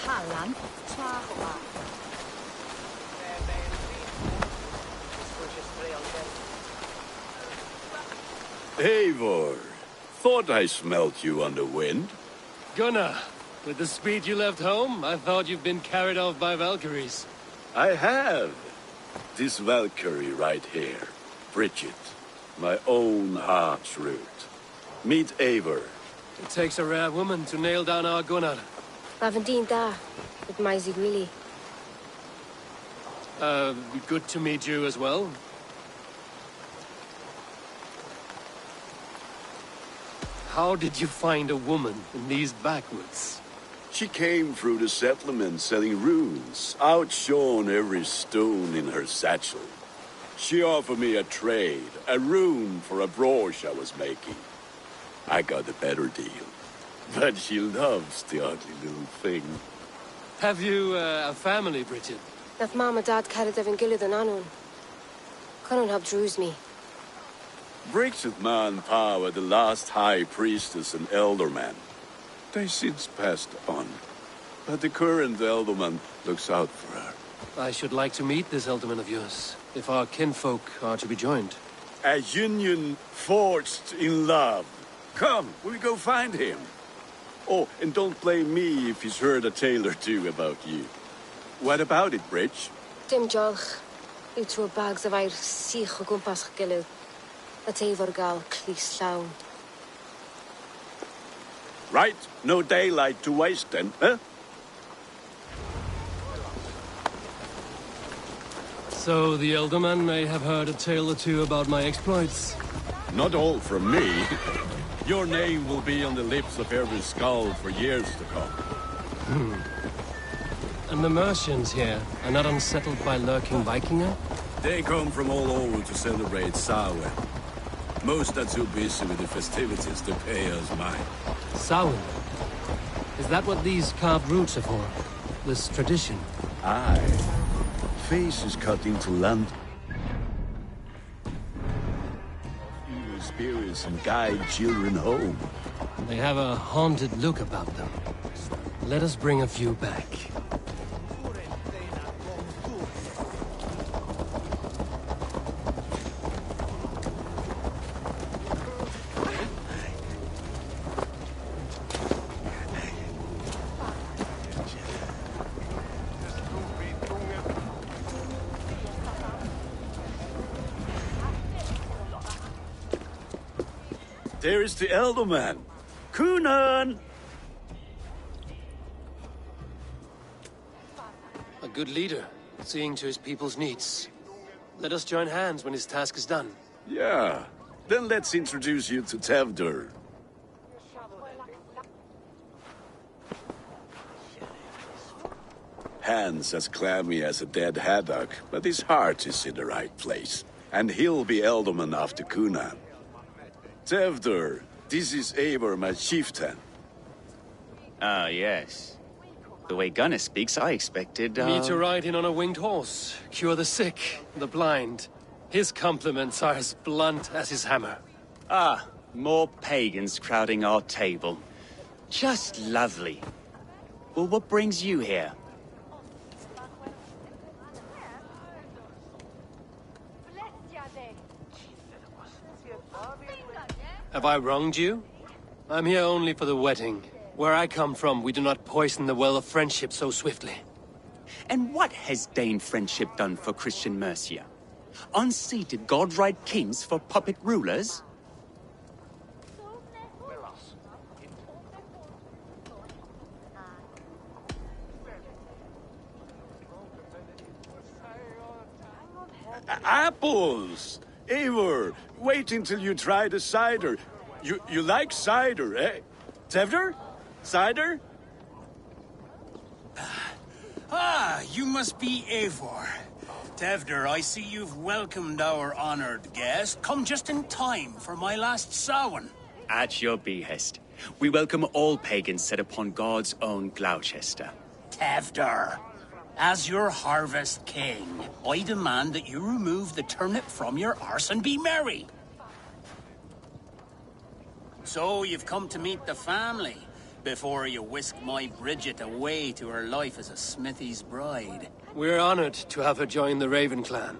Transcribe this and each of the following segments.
Valhalla. Eivor, thought I smelt you on the wind. Gunnar, with the speed you left home, I thought you've been carried off by Valkyries. I have. This Valkyrie right here, Bridget, my own heart's root. Meet Eivor. It takes a rare woman to nail down our Gunnar. Lavendine da, with Maisie really. Good to meet you as well. How did you find a woman in these backwoods? She came through the settlement selling runes, outshone every stone in her satchel. She offered me a trade, a rune for a brooch I was making. I got a better deal. But she loves the ugly little thing. Have you a family, Bridget? Naf mama dad carried evan gilid an anun. Cannon help druise me. Bridget man Pa were the last high priestess and elderman. They since passed on. But the current elderman looks out for her. I should like to meet this elderman of yours, if our kinfolk are to be joined. A union forged in love. Come, we'll go find him. Oh, and don't blame me if he's heard a tale or two about you. What about it, Bridge? Dim jolch. Utro bags of air sich o gwmpas gilid. A Eivor gal clis llawn. Right, no daylight to waste then, huh? So the elderman may have heard a tale or two about my exploits. Not all from me. Your name will be on the lips of every skull for years to come. And the Mercians here are not unsettled by lurking Vikinger? They come from all over to celebrate Samhain. Most are too busy with the festivities to pay us mind. Samhain? Is that what these carved roots are for? This tradition? Aye. Faces cut into land. Evil spirits and guide children home. They have a haunted look about them. Let us bring a few back. There is the elderman. Kunan! A good leader, seeing to his people's needs. Let us join hands when his task is done. Yeah. Then let's introduce you to Tevdur. Hands as clammy as a dead haddock, but his heart is in the right place. And he'll be elderman after Kunan. Tevdur, this is Eivor, my chieftain. Ah, yes. The way Gunnar speaks, I expected, Me to ride in on a winged horse, cure the sick, the blind. His compliments are as blunt as his hammer. Ah, more pagans crowding our table. Just lovely. Well, what brings you here? Have I wronged you? I'm here only for the wedding. Where I come from, we do not poison the well of friendship so swiftly. And what has Dane friendship done for Christian Mercia? Unseated godright kings for puppet rulers? Apples! Eivor, wait until you try the cider. You like cider, eh? Tevdur? Cider? Ah, you must be Eivor. Tevdur, I see you've welcomed our honored guest. Come just in time for my last Samhain. At your behest. We welcome all pagans set upon God's own Gloucester. Tevdur, as your harvest king, I demand that you remove the turnip from your arse and be merry. So you've come to meet the family. before you whisk my Bridget away to her life as a smithy's bride. We're honored to have her join the Raven clan.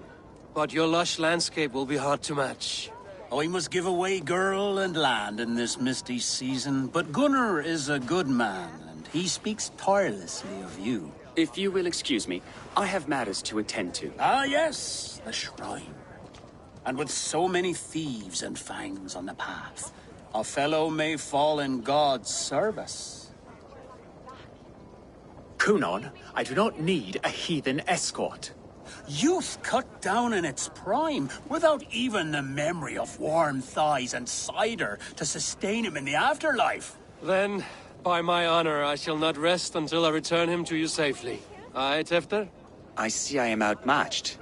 But your lush landscape will be hard to match. I must give away girl and land in this misty season, but Gunnar is a good man, and he speaks tirelessly of you. If you will excuse me, I have matters to attend to. Ah, yes, the shrine. And with so many thieves and fangs on the path, a fellow may fall in God's service. Kunon, I do not need a heathen escort. Youth cut down in its prime, without even the memory of warm thighs and cider to sustain him in the afterlife. Then, by my honor, I shall not rest until I return him to you safely. Aye, Tefter? I see I am outmatched.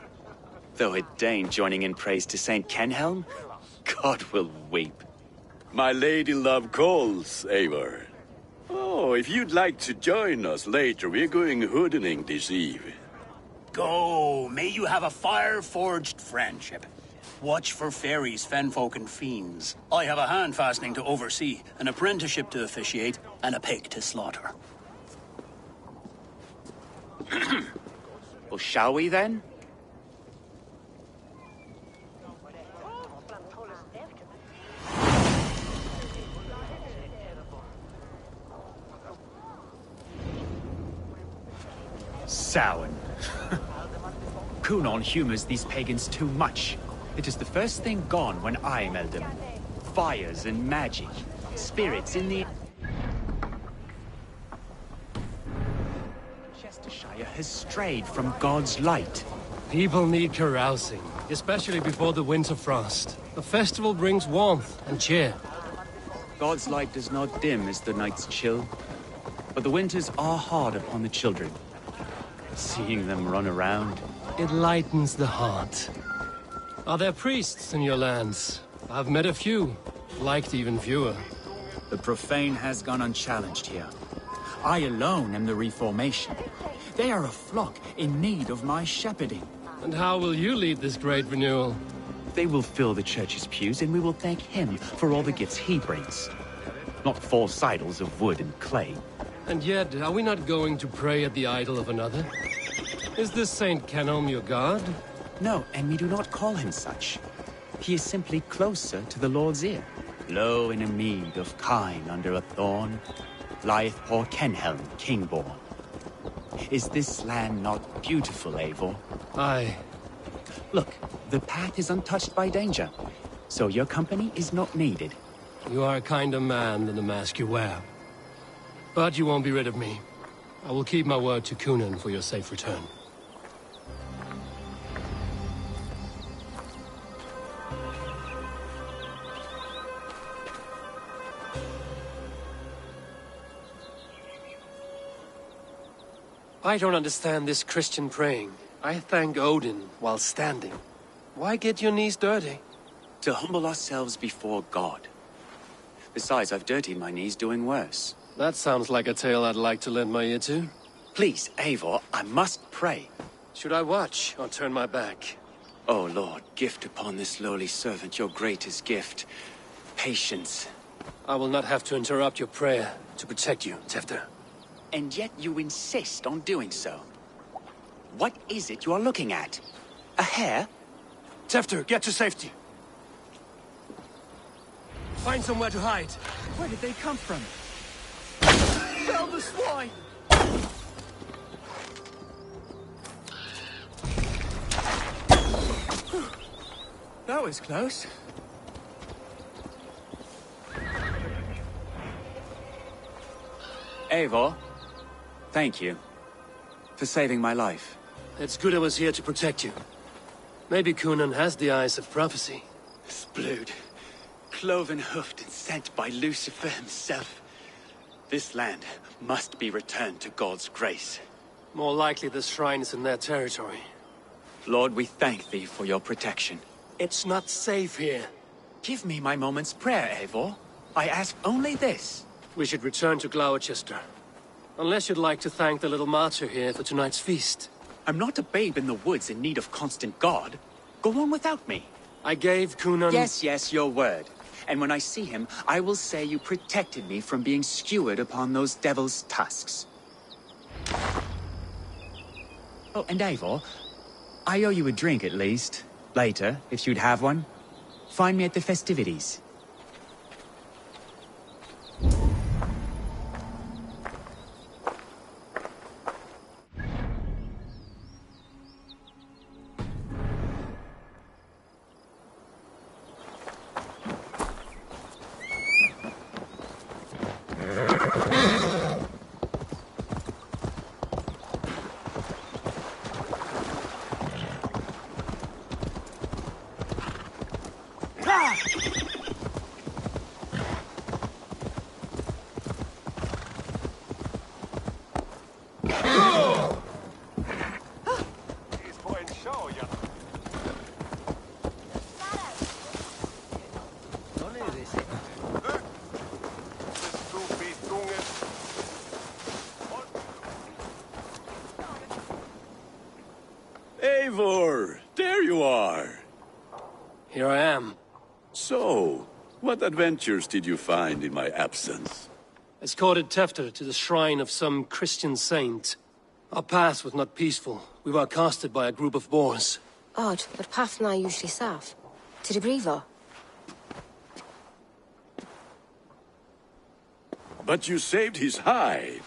Though a Dane joining in praise to Saint Kenhelm, God will weep. My lady love calls, Eivor. Oh, if you'd like to join us later, we're going hoodening this eve. Go, may you have a fire-forged friendship. Watch for fairies, fenfolk, and fiends. I have a hand fastening to oversee, an apprenticeship to officiate, and a pig to slaughter. Well, shall we then? Samhain. Kunon humors these pagans too much. It is the first thing gone when I meld them. Fires and magic. Spirits in the... Chestershire has strayed from God's light. People need carousing, especially before the winter frost. The festival brings warmth and cheer. God's light does not dim as the nights chill, but the winters are hard upon the children. Seeing them run around... It lightens the heart. Are there priests in your lands? I've met a few, liked even fewer. The profane has gone unchallenged here. I alone am the reformation. They are a flock in need of my shepherding. And how will you lead this great renewal? They will fill the church's pews, and we will thank him for all the gifts he brings. Not false idols of wood and clay. And yet, are we not going to pray at the idol of another? Is this Saint Kenhelm your god? No, and we do not call him such. He is simply closer to the Lord's ear. Low in a mead of kine under a thorn, lieth poor Kenhelm, king-born. Is this land not beautiful, Eivor? Aye. Look, the path is untouched by danger, so your company is not needed. You are a kinder man than the mask you wear. But you won't be rid of me. I will keep my word to Kunon for your safe return. I don't understand this Christian praying. I thank Odin while standing. Why get your knees dirty? To humble ourselves before God. Besides, I've dirtied my knees doing worse. That sounds like a tale I'd like to lend my ear to. Please, Eivor, I must pray. Should I watch or turn my back? Oh, Lord, gift upon this lowly servant your greatest gift. Patience. I will not have to interrupt your prayer to protect you, Tefter. And yet you insist on doing so. What is it you are looking at? A hare? Tefter, get to safety. Find somewhere to hide. Where did they come from? Fell the swine! That was close. Eivor, thank you for saving my life. It's good I was here to protect you. Maybe Kunon has the eyes of prophecy. Splood, cloven-hoofed and sent by Lucifer himself. This land must be returned to God's grace. More likely the shrine is in their territory. Lord, we thank thee for your protection. It's not safe here. Give me my moment's prayer, Eivor. I ask only this. We should return to Gloucester. Unless you'd like to thank the little martyr here for tonight's feast. I'm not a babe in the woods in need of constant guard. Go on without me. I gave Kunon... Yes, your word. And when I see him, I will say you protected me from being skewered upon those devil's tusks. Oh, and Eivor, I owe you a drink at least. Later, if you'd have one. Find me at the festivities. Eivor, there you are. Here I am. So, what adventures did you find in my absence? Escorted Tefter to the shrine of some Christian saint. Our path was not peaceful. We were accosted by a group of boars. Odd, but path na usually safe. To the Grievo. But you saved his hide.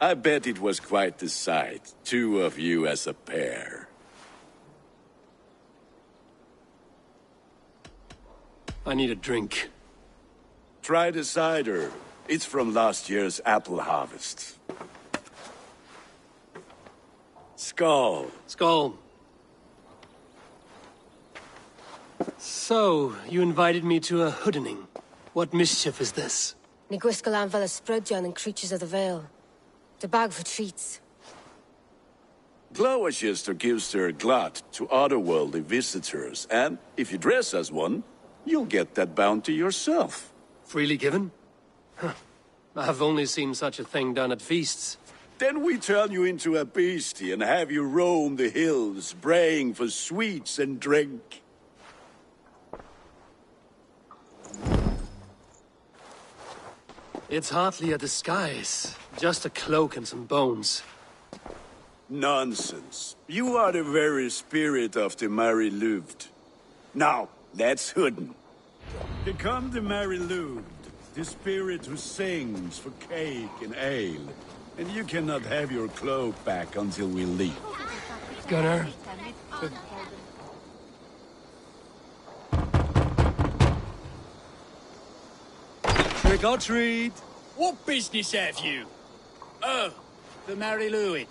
I bet it was quite the sight, two of you as a pair. I need a drink. Try the cider. It's from last year's apple harvest. Skull. Skull. So, you invited me to a hoodening. What mischief is this? Ni gwisgalan fel ysbrydion and creatures of the Vale. The bag for treats. Glowachester gives their glut to otherworldly visitors, and if you dress as one, you'll get that bounty yourself. Freely given? Huh. I've only seen such a thing done at feasts. Then we turn you into a beastie and have you roam the hills, braying for sweets and drink. It's hardly a disguise. Just a cloak and some bones. Nonsense. You are the very spirit of the Mary Louved. Now, let's hooden. Become the Mary Louved, the spirit who sings for cake and ale. And you cannot have your cloak back until we leave. Gunnar. Trick or treat. What business have you? Oh, the Mary Louid.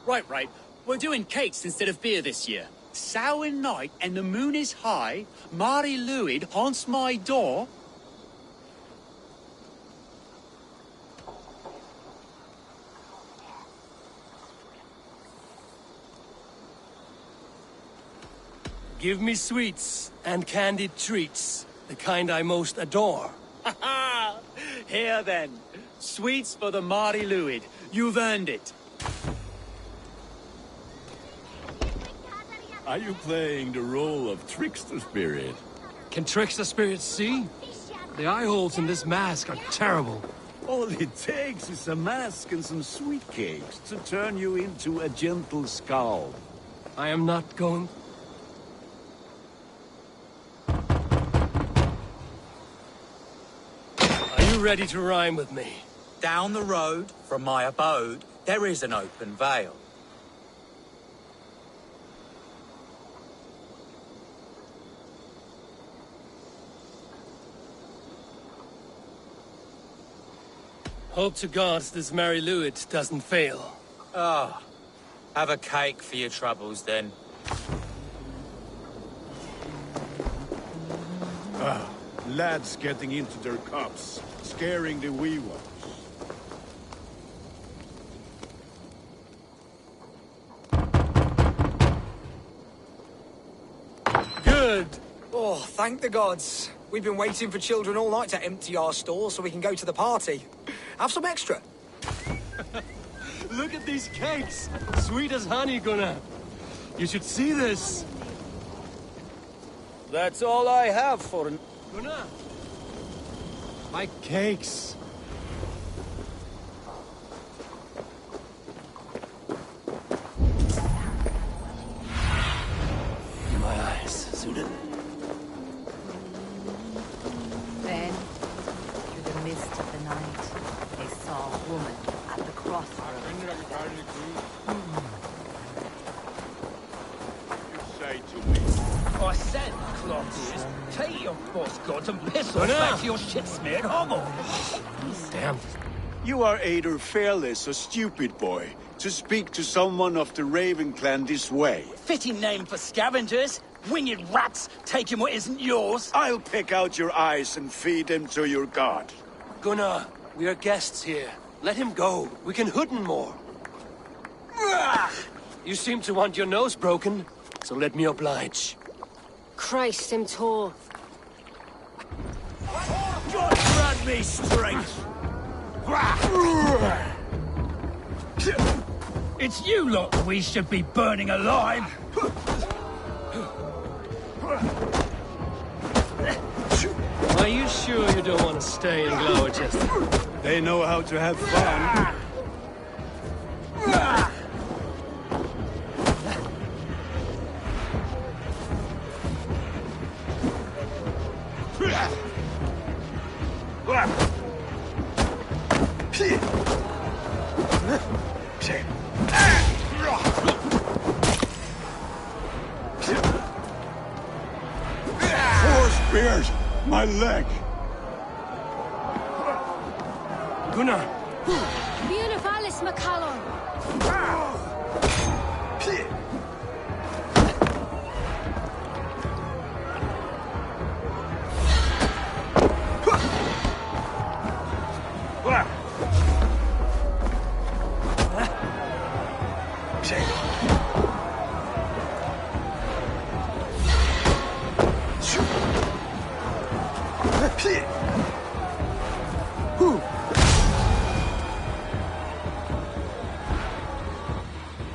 Right. We're doing cakes instead of beer this year. Sour night and the moon is high. Mary Louid haunts my door. Give me sweets and candied treats. The kind I most adore. Ha ha! Here then. Sweets for the Mary Louid. You've earned it. Are you playing the role of trickster spirit? Can trickster spirits see? The eye holes in this mask are terrible. All it takes is a mask and some sweet cakes to turn you into a gentle skull. I am not going... Are you ready to rhyme with me? Down the road from my abode, there is an open vale. Hope to God this Mary Louid doesn't fail. Ah, have a cake for your troubles then. Lads getting into their cups, scaring the wee ones. Good. Oh, thank the gods. We've been waiting for children all night to empty our stores so we can go to the party. Have some extra. Look at these cakes. Sweet as honey, Gunnar. You should see this. That's all I have for... Gunnar, My cakes! My eyes, Sudan. Then, through the mist of the night, they saw a woman at the crossroads. You say to me. I said, Claudius, take your false gods and piss off back to your shit-smeared hovel. Damn. You are either fearless or stupid, boy, to speak to someone of the Raven clan this way. Fitting name for scavengers. Winged rats taking what isn't yours. I'll pick out your eyes and feed them to your god. Gunnar, we are guests here. Let him go. We can hooden more. You seem to want your nose broken, so let me oblige. Christ, him tall. God grant me strength. It's you lot we should be burning alive. Are you sure you don't want to stay in Gloucester? They know how to have fun. Four spears! My leg! Gunnar! Beautifalis McCallum.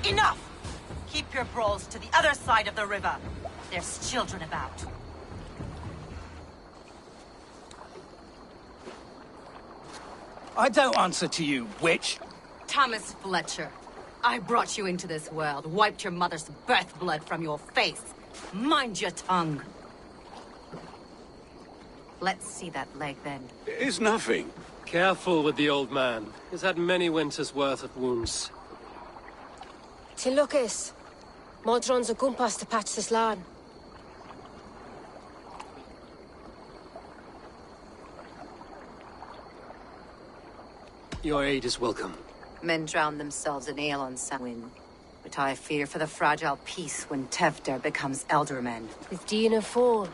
Enough! Keep your brawls to the other side of the river. There's children about. I don't answer to you, witch. Thomas Fletcher, I brought you into this world, wiped your mother's birth blood from your face. Mind your tongue. Let's see that leg then. It's nothing. Careful with the old man. He's had many winters' worth of wounds. Tilukis. Modron's a gumpas to patch this land. Your aid is welcome. Men drown themselves in ale on Samhain. But I fear for the fragile peace when Tevder becomes eldermen. With Dean and Fall.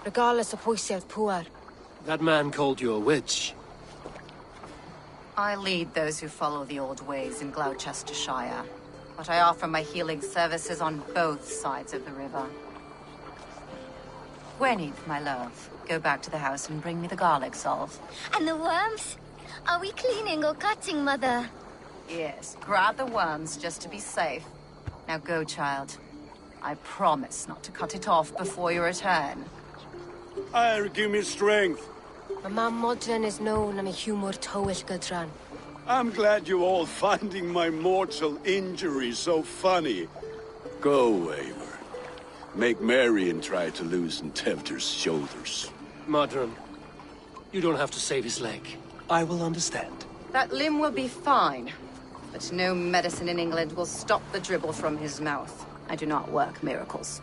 Regardless of Poisiat Puar. That man called you a witch. I lead those who follow the old ways in Gloucestershire. But I offer my healing services on both sides of the river. Gweneth, my love, go back to the house and bring me the garlic salve. And the worms? Are we cleaning or cutting, Mother? Yes, grab the worms just to be safe. Now go, child. I promise not to cut it off before you return. Give me strength. My mam Modron is known am a humor towish gadran. I'm glad you all finding my mortal injury so funny. Go, Eivor. Make merry and try to loosen Tevder's shoulders. Modron, you don't have to save his leg. I will understand. That limb will be fine. But no medicine in England will stop the dribble from his mouth. I do not work miracles.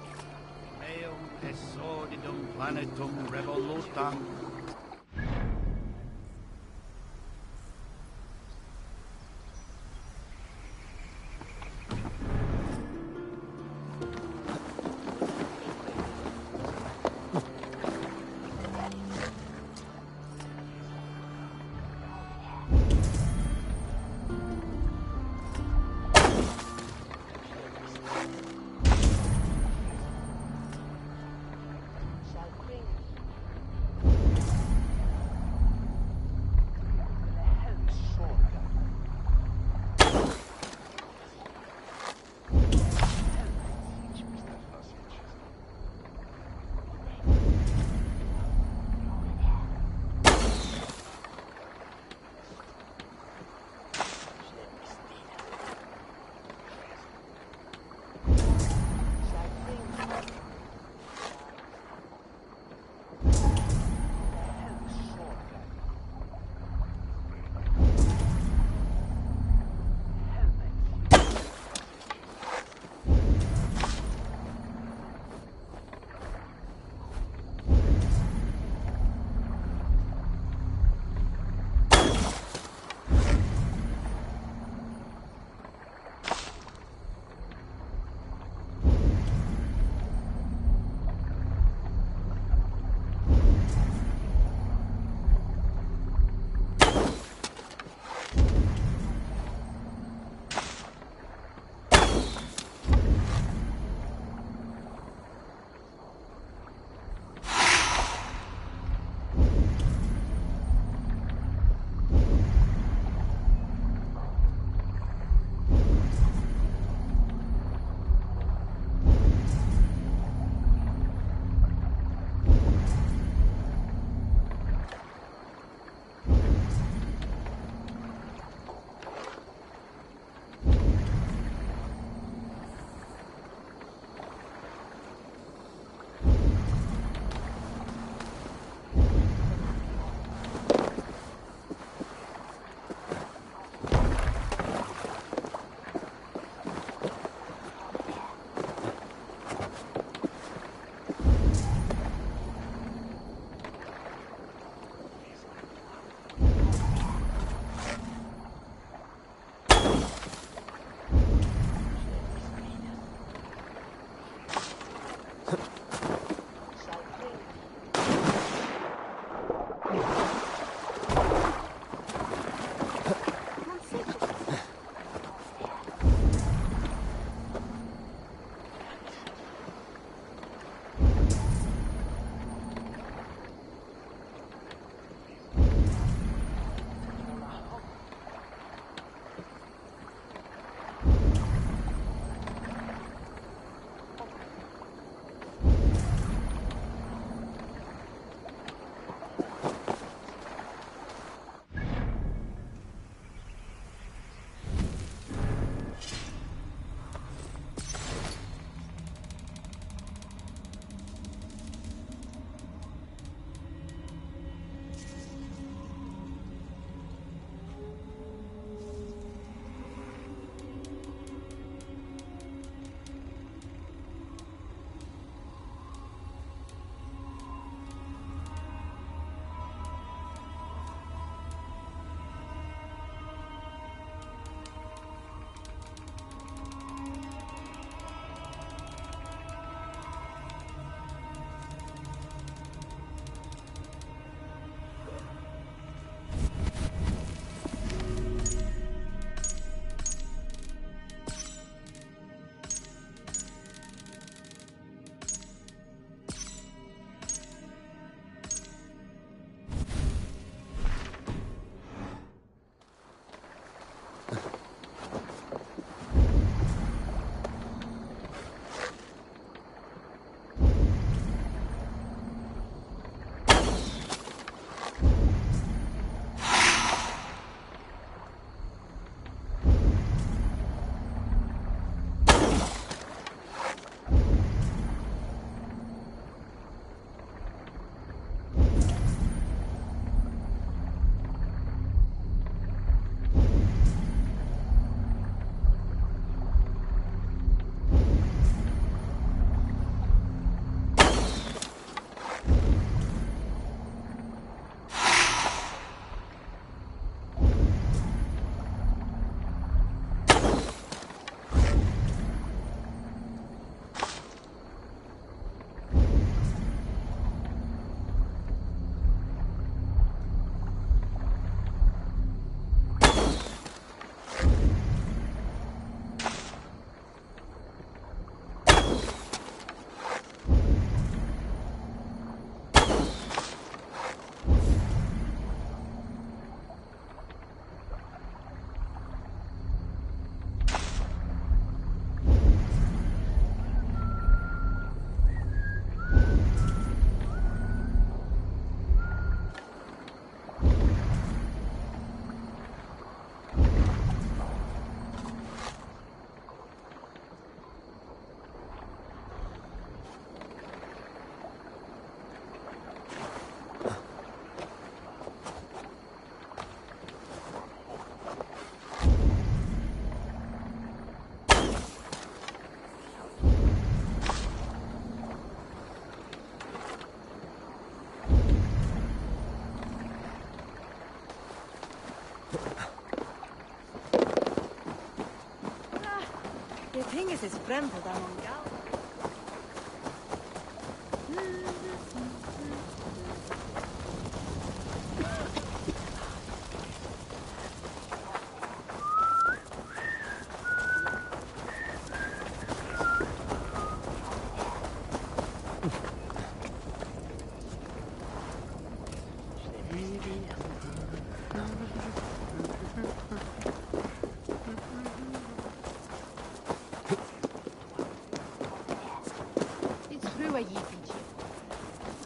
Tingus is fremd among gal.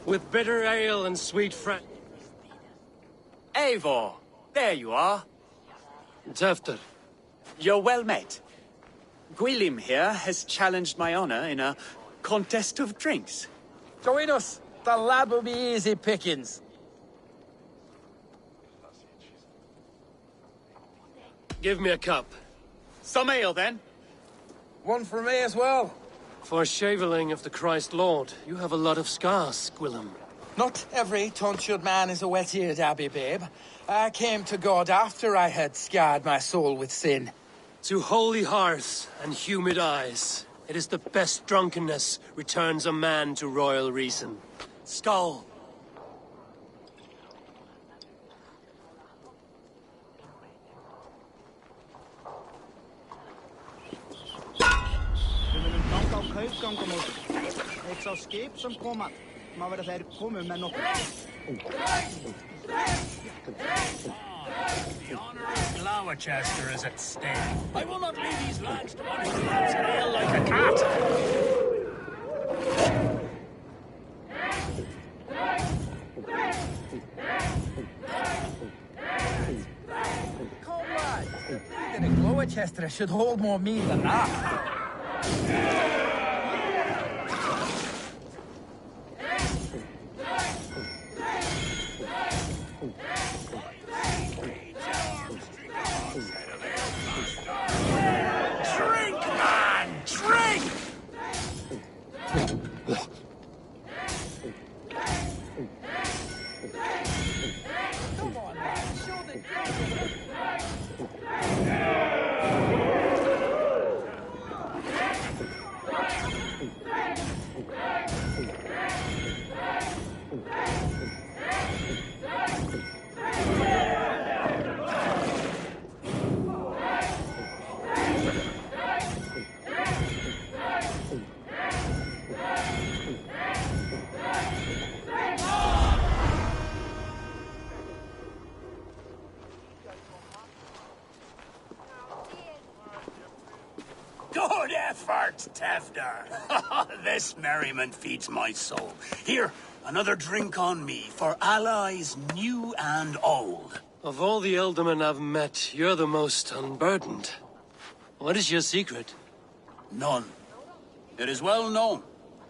With bitter ale and sweet French. Eivor, there you are. Tefter. You're well met. Gwilym here has challenged my honor in a contest of drinks. Join us. The lad will be easy pickings. Give me a cup. Some ale, then. One for me as well. For shaveling of the Christ Lord, you have a lot of scars, Gwilym. Not every tonsured man is a wet-eared abbey, babe. I came to God after I had scarred my soul with sin. To holy hearts and humid eyes, it is the best drunkenness returns a man to royal reason. Skull. Ik zal skip som kommer, maar we er komen met nog. The honor of Gloucester is at stake. I will not leave these lads to one who drinks ale like a cat. Come lad, even a Gloucester should hold more meat than that. Drink, man! Drink! Come on, man, show the Good effort, Tefder. This merriment feeds my soul. Here, another drink on me for allies new and old. Of all the ealdormen I've met, you're the most unburdened. What is your secret? None. It is well known.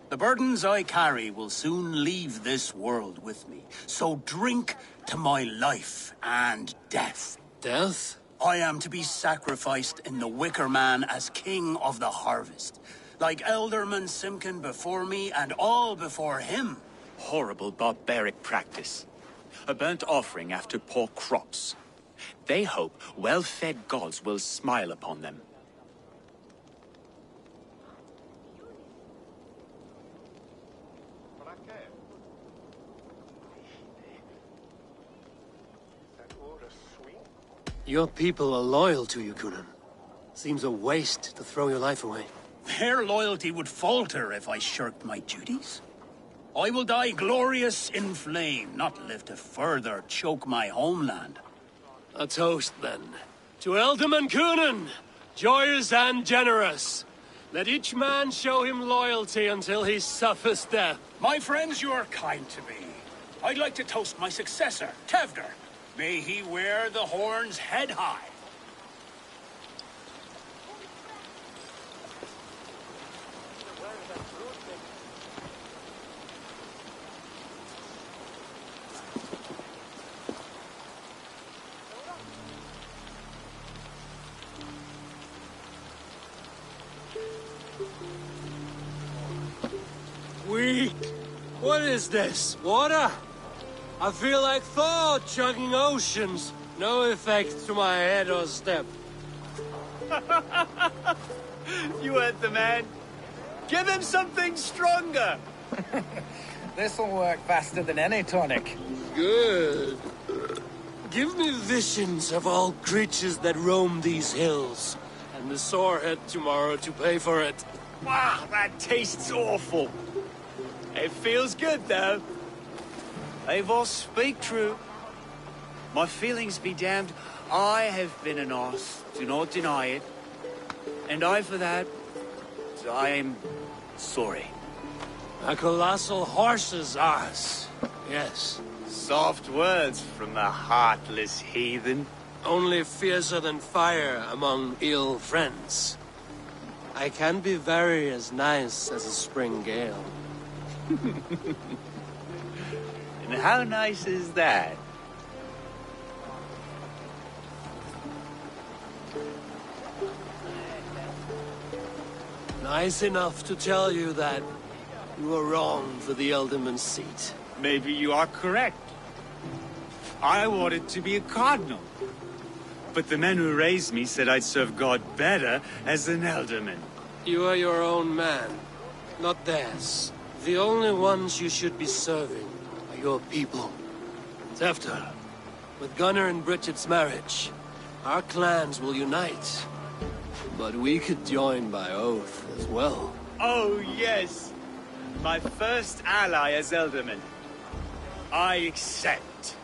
The burdens I carry will soon leave this world with me. So drink to my life and death. Death? I am to be sacrificed in the Wicker Man as king of the harvest. Like Elderman Simkin before me and all before him. Horrible barbaric practice. A burnt offering after poor crops. They hope well-fed gods will smile upon them. Your people are loyal to you, Kunan. Seems a waste to throw your life away. Their loyalty would falter if I shirked my duties. I will die glorious in flame, not live to further choke my homeland. A toast, then. To Ealdorman Kunan, joyous and generous. Let each man show him loyalty until he suffers death. My friends, you are kind to me. I'd like to toast my successor, Tevder. May he wear the horns head high. Weak. What is this? Water? I feel like Thor chugging oceans. No effect to my head or step. You heard the man. Give him something stronger. This'll work faster than any tonic. Good. Give me visions of all creatures that roam these hills, and the sorehead tomorrow to pay for it. Wow, that tastes awful. It feels good, though. Eivor, speak true. My feelings be damned. I have been an ass, do not deny it. And I, for that, I am sorry. A colossal horse's ass. Yes. Soft words from the heartless heathen. Only fiercer than fire among ill friends. I can be very as nice as a spring gale. And how nice is that? Nice enough to tell you that you were wrong for the Elderman's seat. Maybe you are correct. I wanted to be a cardinal. But the men who raised me said I'd serve God better as an Elderman. You are your own man, not theirs. The only ones you should be serving are your people. After, with Gunnar and Bridget's marriage, our clans will unite. But we could join by oath as well. Oh, yes. My first ally as Elderman. I accept.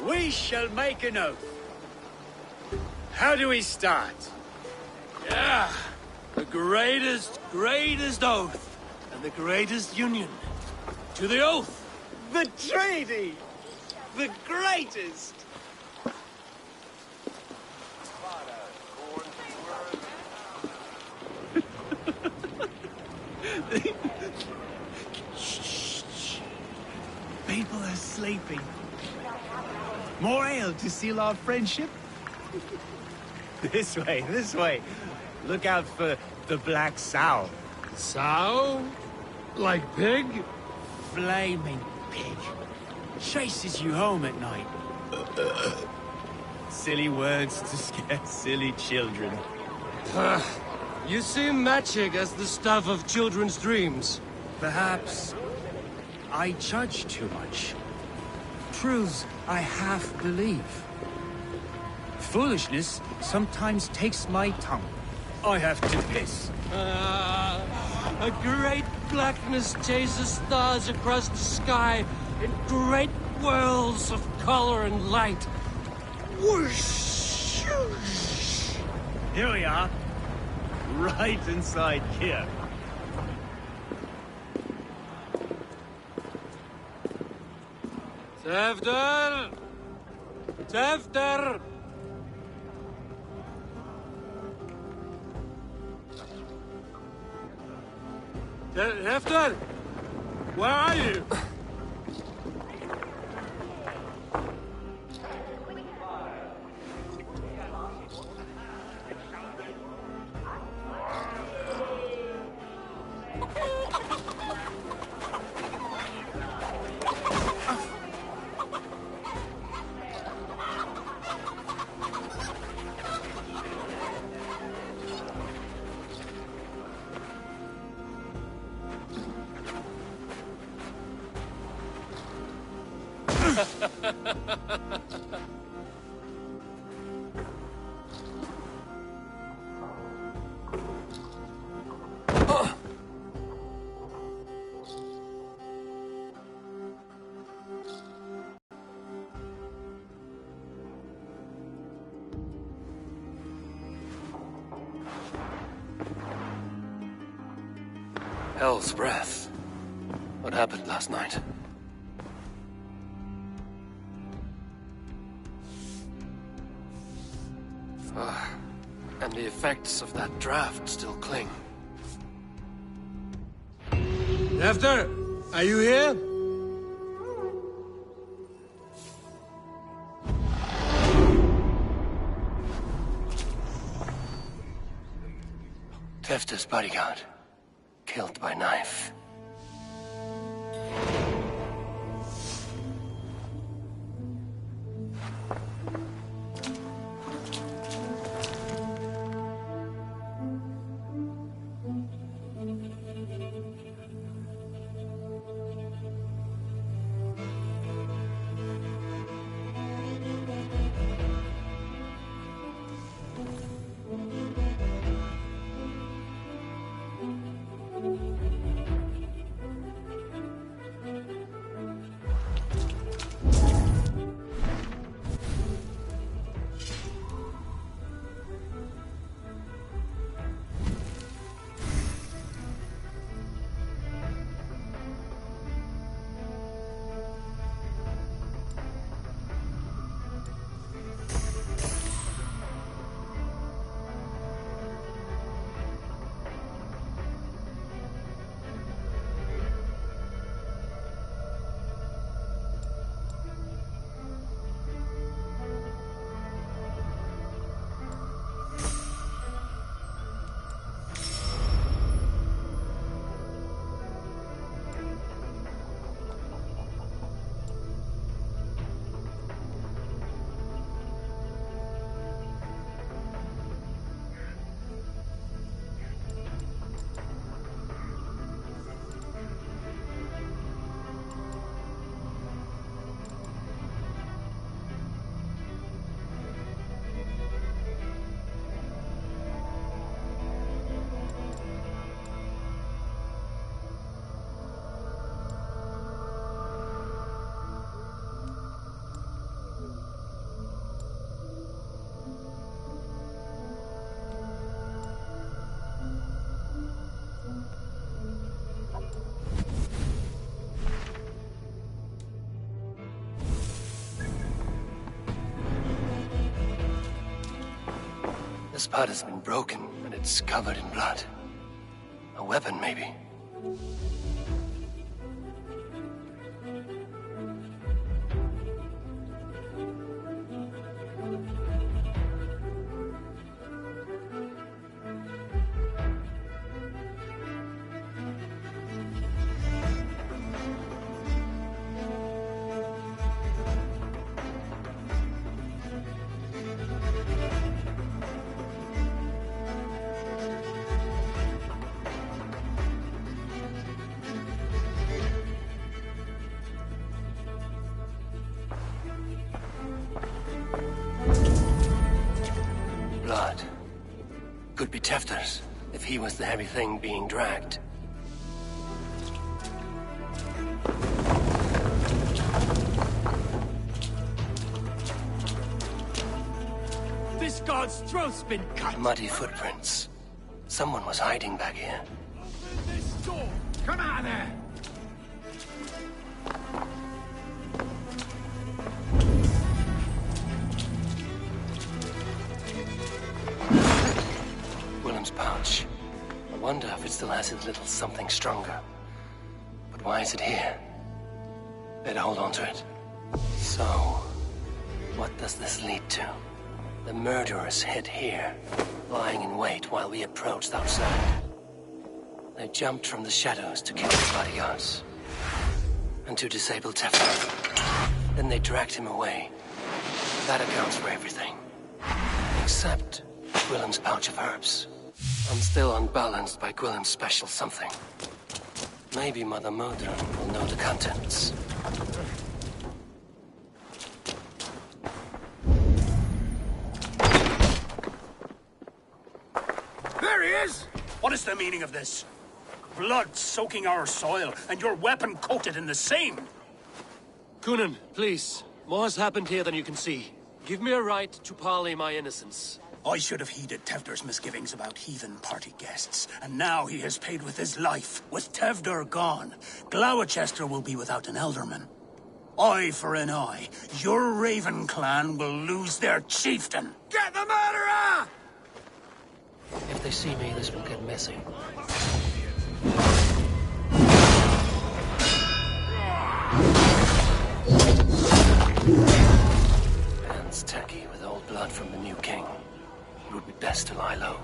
We shall make an oath. How do we start? Yeah. The greatest oath. And the greatest union. To the oath! The treaty! The greatest! People are sleeping. More ale to seal our friendship? This way, this way. Look out for the black sow. Sow? Like pig? Flaming pig. Chases you home at night. Silly words to scare silly children. You see magic as the stuff of children's dreams. Perhaps I judge too much. Truths I half believe. Foolishness sometimes takes my tongue. I have to piss. A great blackness chases stars across the sky in great whirls of color and light. Whoosh! Here we are. Right inside here. Tefter! Tefter! Tefter! Where are you? Hell's breath. What happened last night? And the effects of that draft still cling. Tefter, are you here? Tefter's bodyguard. Killed by knife. This pot has been broken, and it's covered in blood. A weapon, maybe. Blood. Could be Tefter's, if he was the heavy thing being dragged. This god's throat's been cut! Muddy footprints. Someone was hiding back here. This door! Come out there! Willem's pouch. I wonder if it still has his little something stronger. But why is it here? Better hold on to it. So, what does this lead to? The murderers hid here, lying in wait while we approached outside. They jumped from the shadows to kill the bodyguards. And to disable Tefter. Then they dragged him away. That accounts for everything. Except Gwillem's pouch of herbs. I'm still unbalanced by Gwillem's special something. Maybe Mother Modron will know the contents. There he is! What is the meaning of this? Blood soaking our soil, and your weapon coated in the same! Kunan, please. More has happened here than you can see. Give me a right to parley my innocence. I should have heeded Tevder's misgivings about heathen party guests, and now he has paid with his life. With Tevder gone, Gloucester will be without an elderman. Eye for an eye. Your Raven clan will lose their chieftain. Get the murderer! If they see me, this will get messy. Hands tacky with old blood from the new king. It would be best to lie low.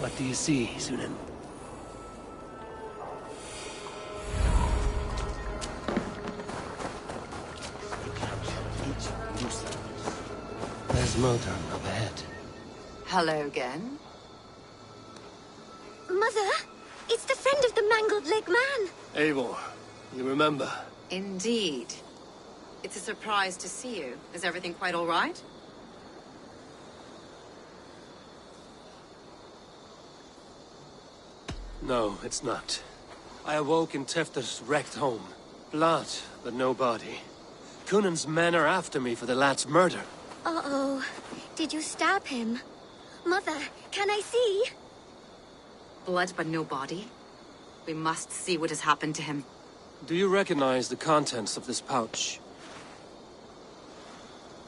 What do you see, Sunan? There's Modron up ahead. Hello again. Mother, it's the friend of the mangled leg man. Eivor, you remember? Indeed. It's a surprise to see you. Is everything quite all right? No, it's not. I awoke in Tefter's wrecked home. Blood, but no body. Cunan's men are after me for the lad's murder. Uh-oh. Did you stab him? Mother, can I see? Blood but no body? We must see what has happened to him. Do you recognize the contents of this pouch?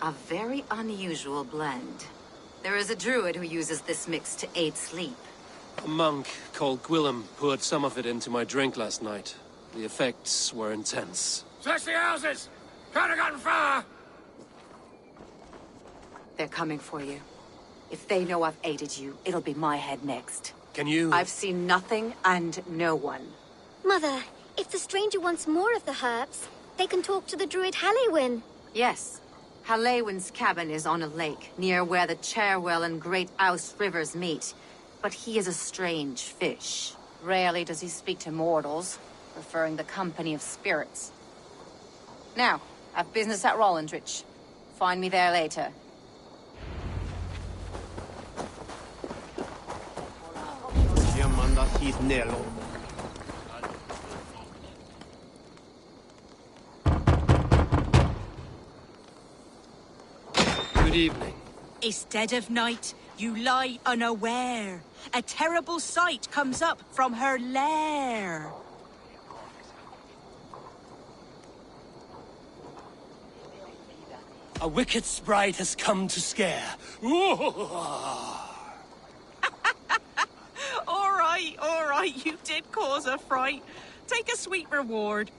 A very unusual blend. There is a druid who uses this mix to aid sleep. A monk called Gwillem poured some of it into my drink last night. The effects were intense. Search the houses! Could have gotten far! They're coming for you. If they know I've aided you, it'll be my head next. Can you... I've seen nothing and no one. Mother, if the stranger wants more of the herbs, they can talk to the druid Halewyn. Yes. Halewyn's cabin is on a lake, near where the Cherwell and Great Ouse rivers meet. But he is a strange fish. Rarely does he speak to mortals, preferring the company of spirits. Now, I've business at Rollindrich. Find me there later. Good evening. Instead of night, you lie unaware. A terrible sight comes up from her lair. A wicked sprite has come to scare. All right, you did cause a fright. Take a sweet reward.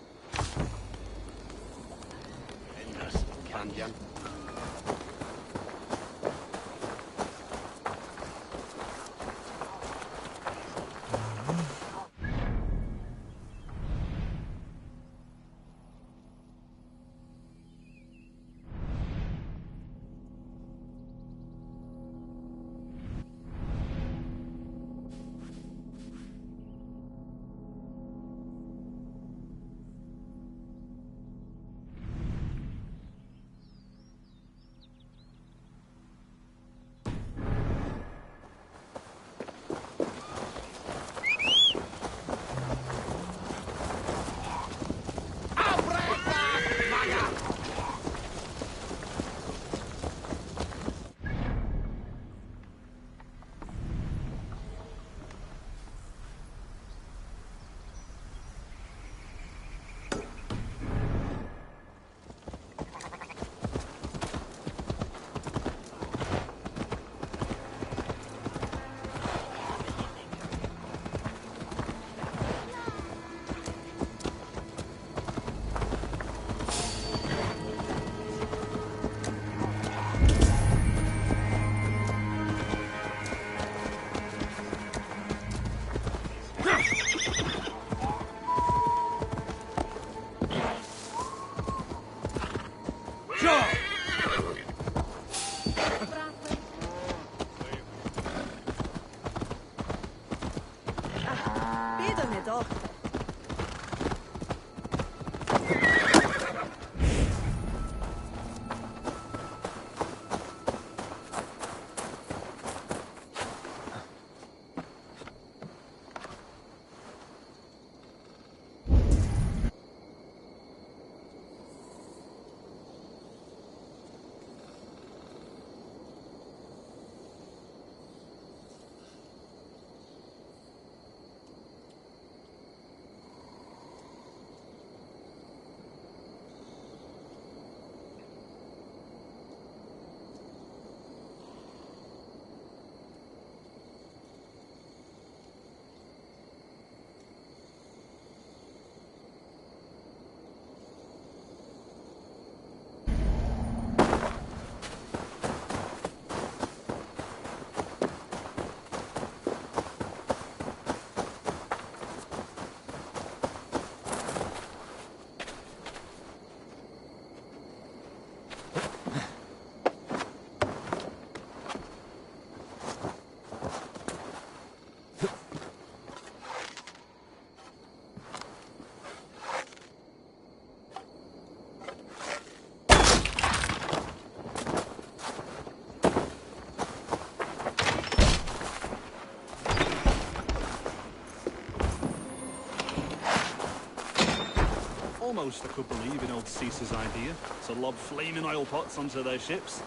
Almost I could believe in old Caesar's idea to lob flaming oil pots onto their ships.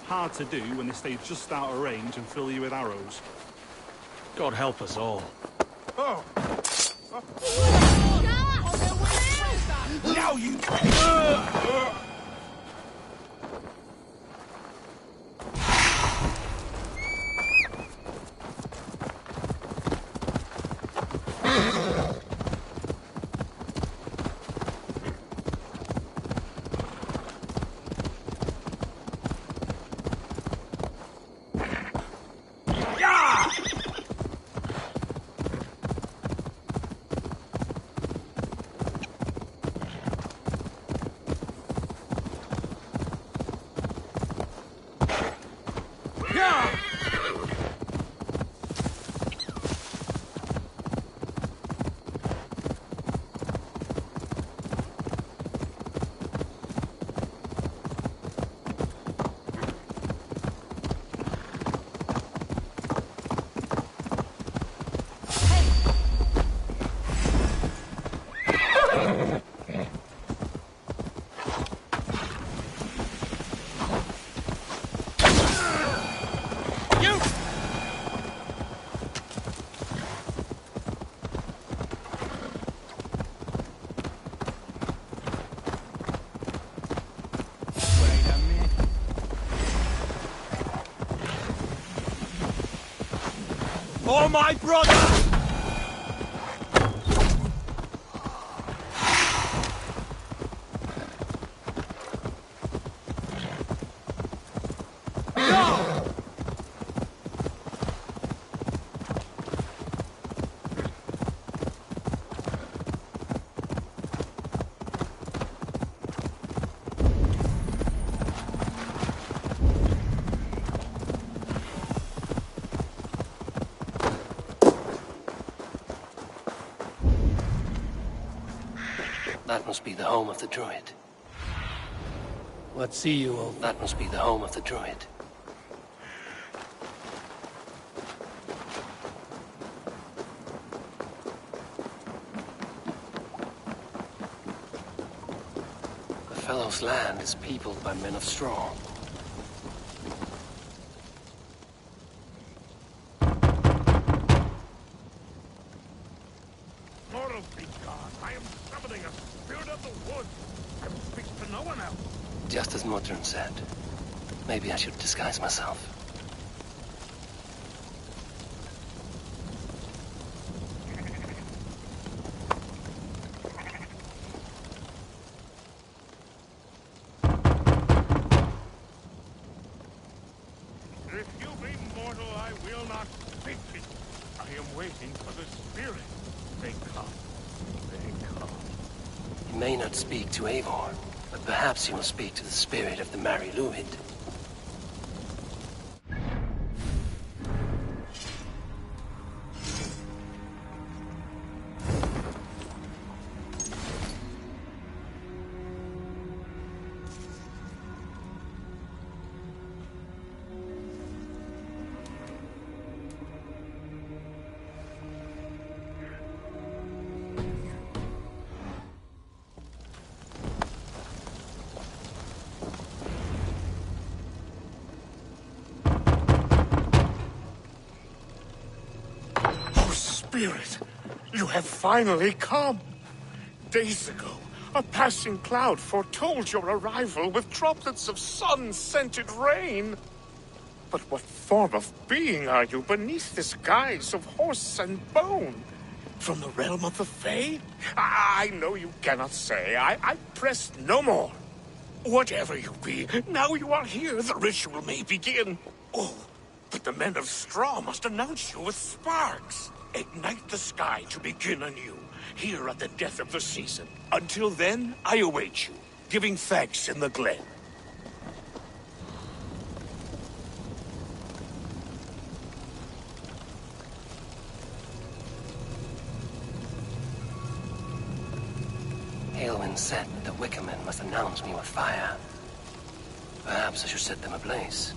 Hard to do when they stay just out of range and fill you with arrows. God help us all. Oh! Now you... Oh, my brother! That must be the home of the druid. What see you, old? That must be the home of the druid. The fellow's land is peopled by men of straw. Mortal be God, I am summoning a spirit of the woods. I will speak to no one else. Just as Modron said. Maybe I should disguise myself. If you be mortal, I will not speak to you. I am waiting for the spirit. They come. They come. You may not speak to Eivor, but perhaps you will speak to the spirit of the Mari Luid. Spirit, you have finally come. Days ago, a passing cloud foretold your arrival with droplets of sun-scented rain. But what form of being are you beneath this guise of horse and bone? From the realm of the Fae? I know you cannot say. I press no more. Whatever you be, now you are here, the ritual may begin. Oh, but the men of straw must announce you with sparks. Ignite the sky to begin anew, here at the death of the season. Until then, I await you, giving thanks in the glen. Aelwyn said the Wickermen must announce me with fire. Perhaps I should set them ablaze.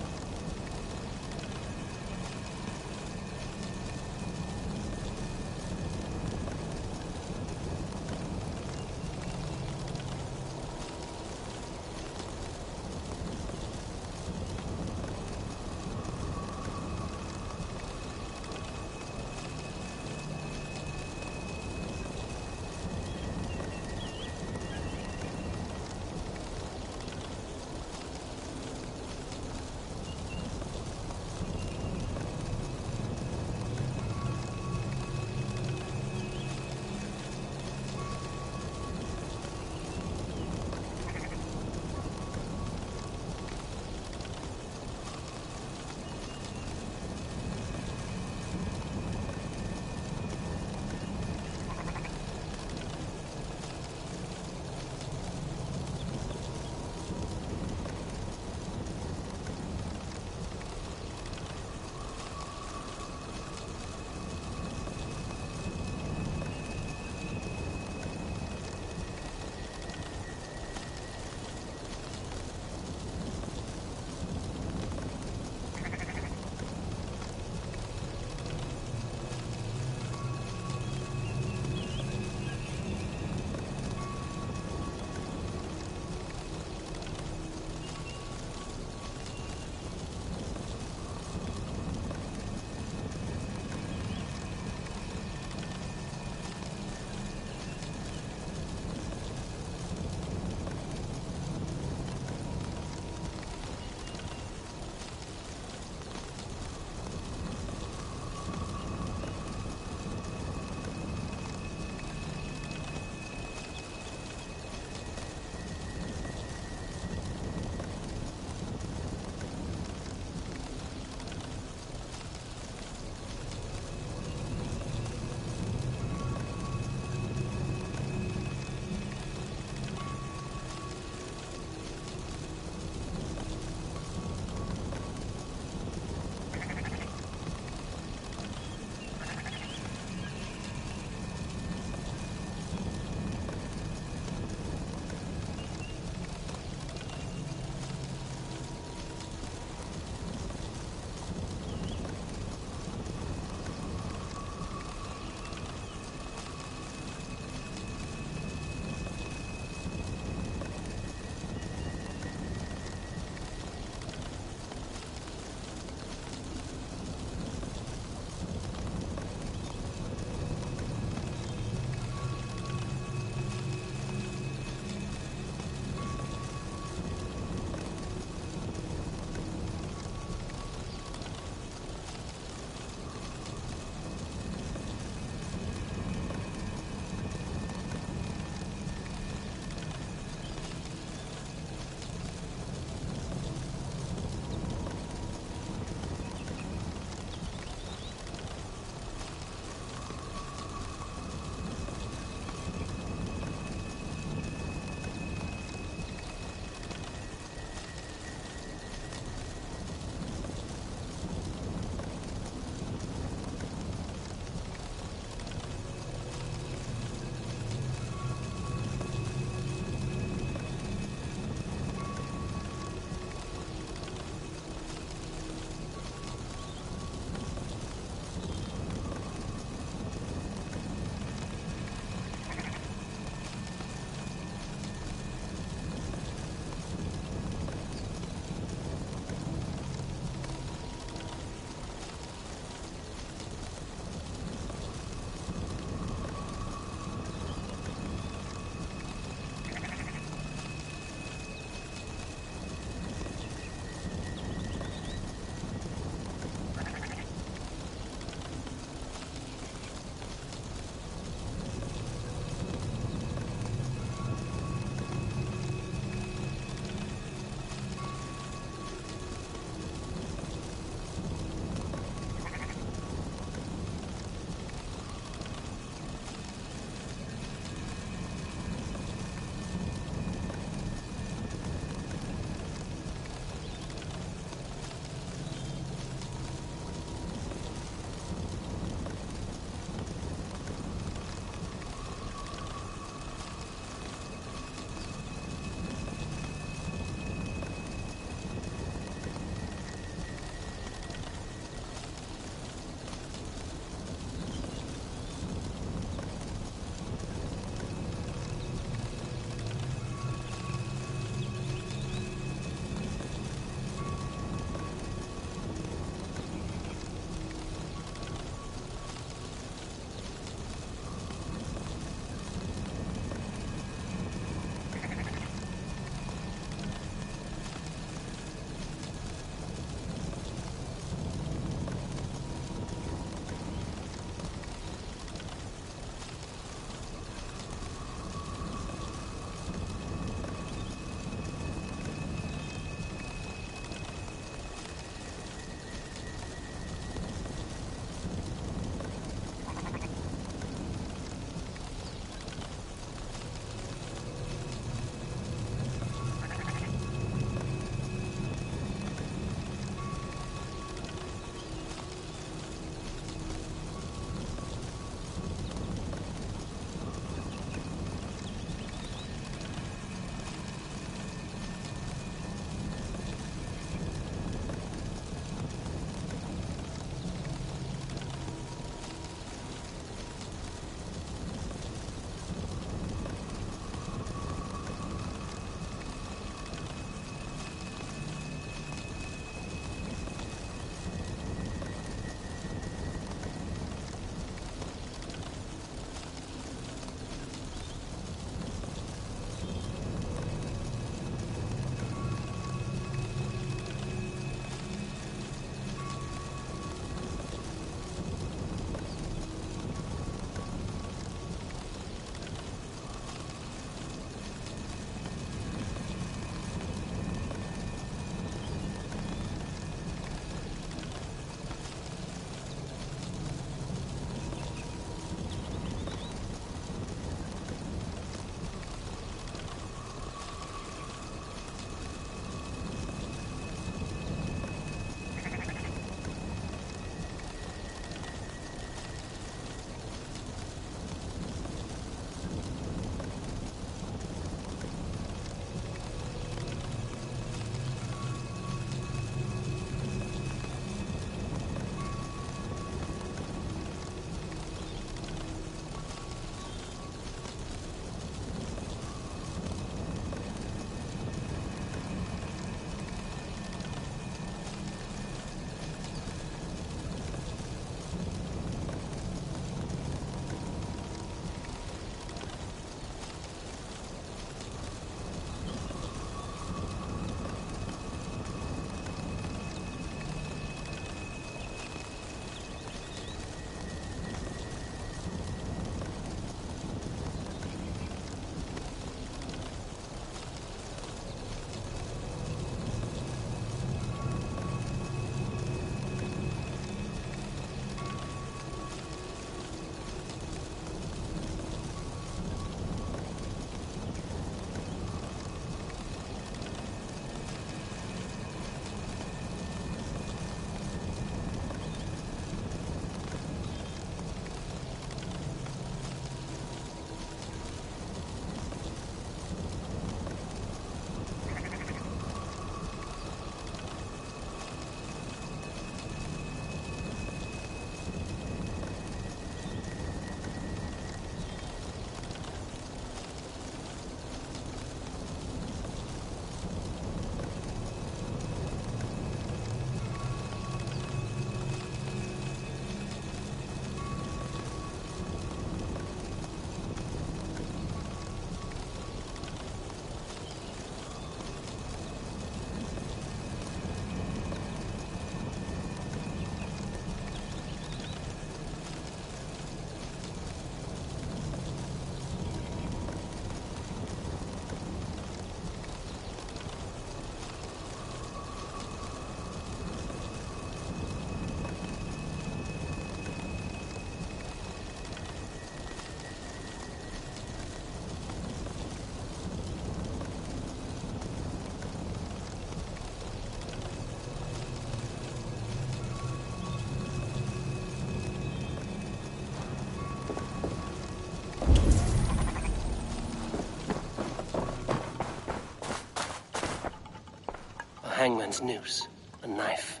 hangman's noose, a knife,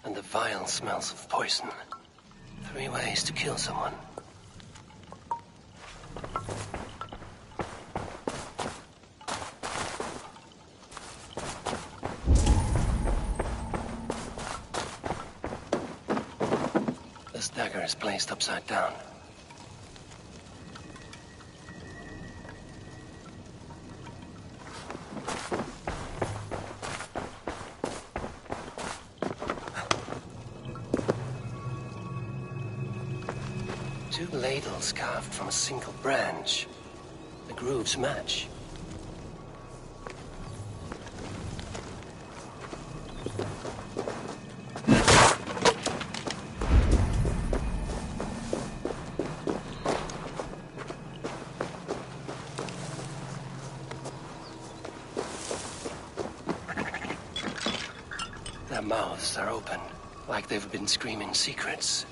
and the vile smells of poison. 3 ways to kill someone. This dagger is placed upside down. Two ladles carved from a single branch. The grooves match. Their mouths are open, like they've been screaming secrets.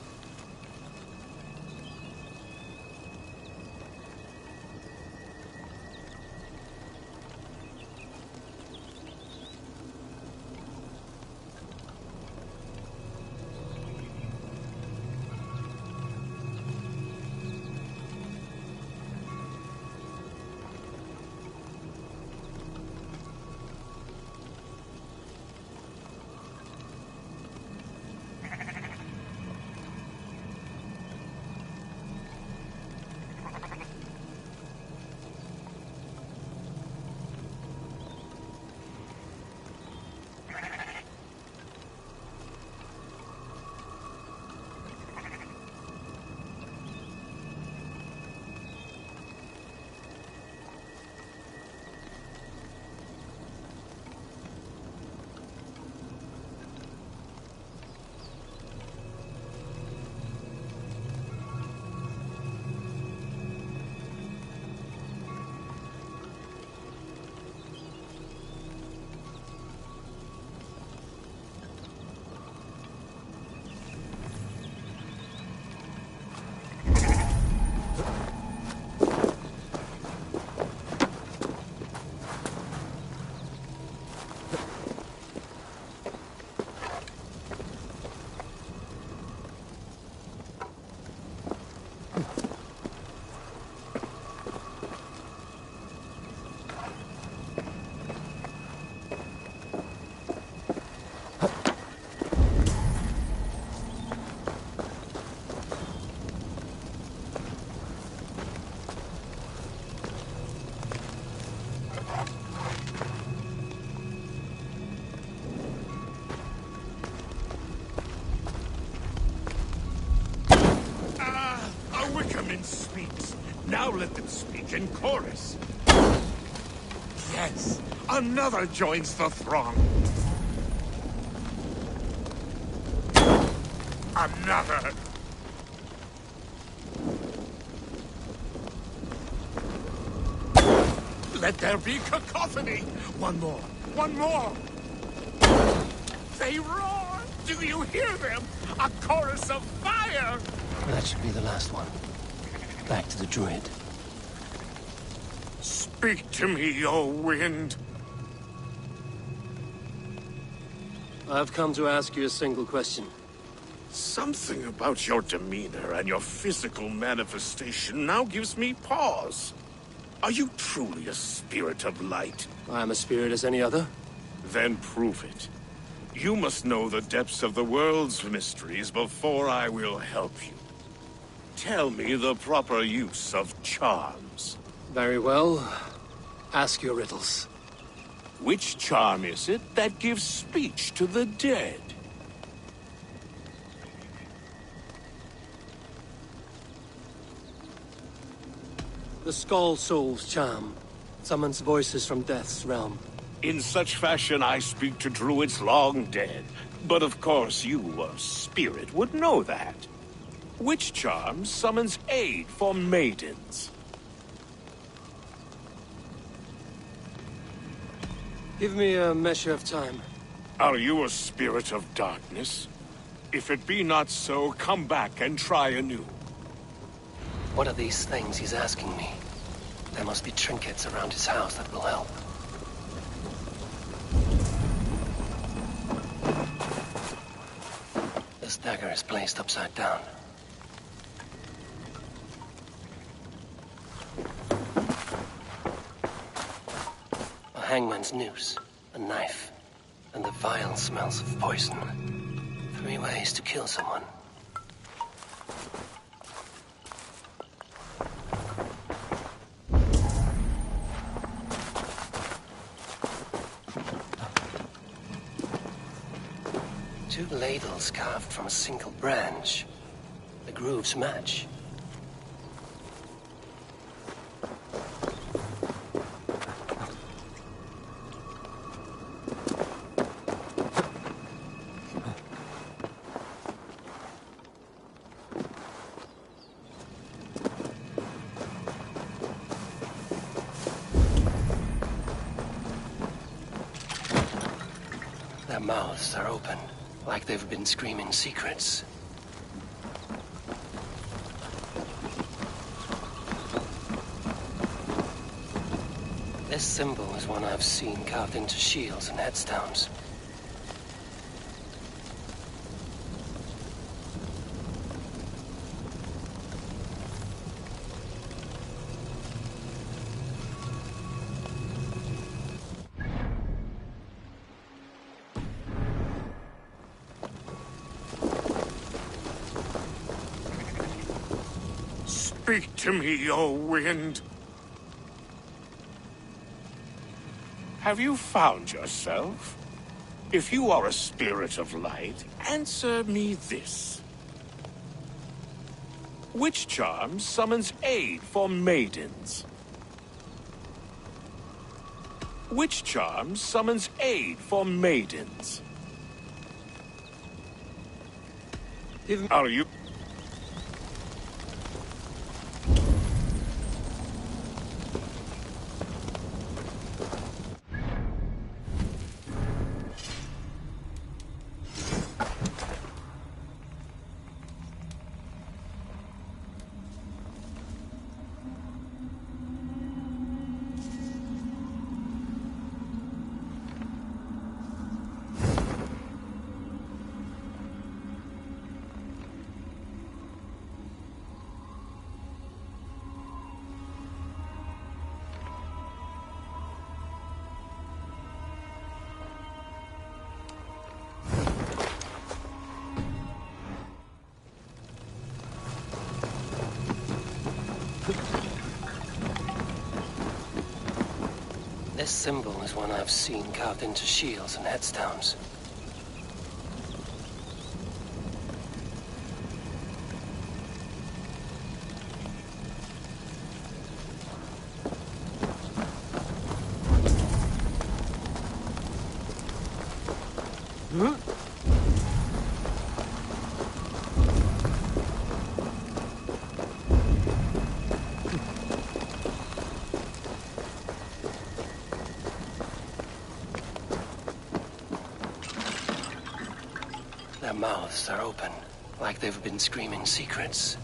Speaks. Now let them speak in chorus. Yes, another joins the throng. Another. Let there be cacophony. One more. One more. They roar. Do you hear them? A chorus of fire. That should be the last one. Back to the druid. Speak to me, O wind. I've come to ask you a single question. Something about your demeanor and your physical manifestation now gives me pause. Are you truly a spirit of light? I am a spirit as any other. Then prove it. You must know the depths of the world's mysteries before I will help you. Tell me the proper use of charms. Very well. Ask your riddles. Which charm is it that gives speech to the dead? The Skull Soul's charm summons voices from Death's realm. In such fashion I speak to druids long dead. But of course you, a spirit, would know that. Which charm summons aid for maidens? Give me a measure of time. Are you a spirit of darkness? If it be not so, come back and try anew. What are these things he's asking me? There must be trinkets around his house that will help. This dagger is placed upside down. A hangman's noose, a knife, and the vile smells of poison. 3 ways to kill someone. Two ladles carved from a single branch. The grooves match. Their mouths are open, like they've been screaming secrets. This symbol is one I've seen carved into shields and headstones. Speak to me, O wind. Have you found yourself? If you are a spirit of light, answer me this. Which charm summons aid for maidens? Which charm summons aid for maidens? Are you... This symbol is one I've seen carved into shields and headstones. Their mouths are open, like they've been screaming secrets.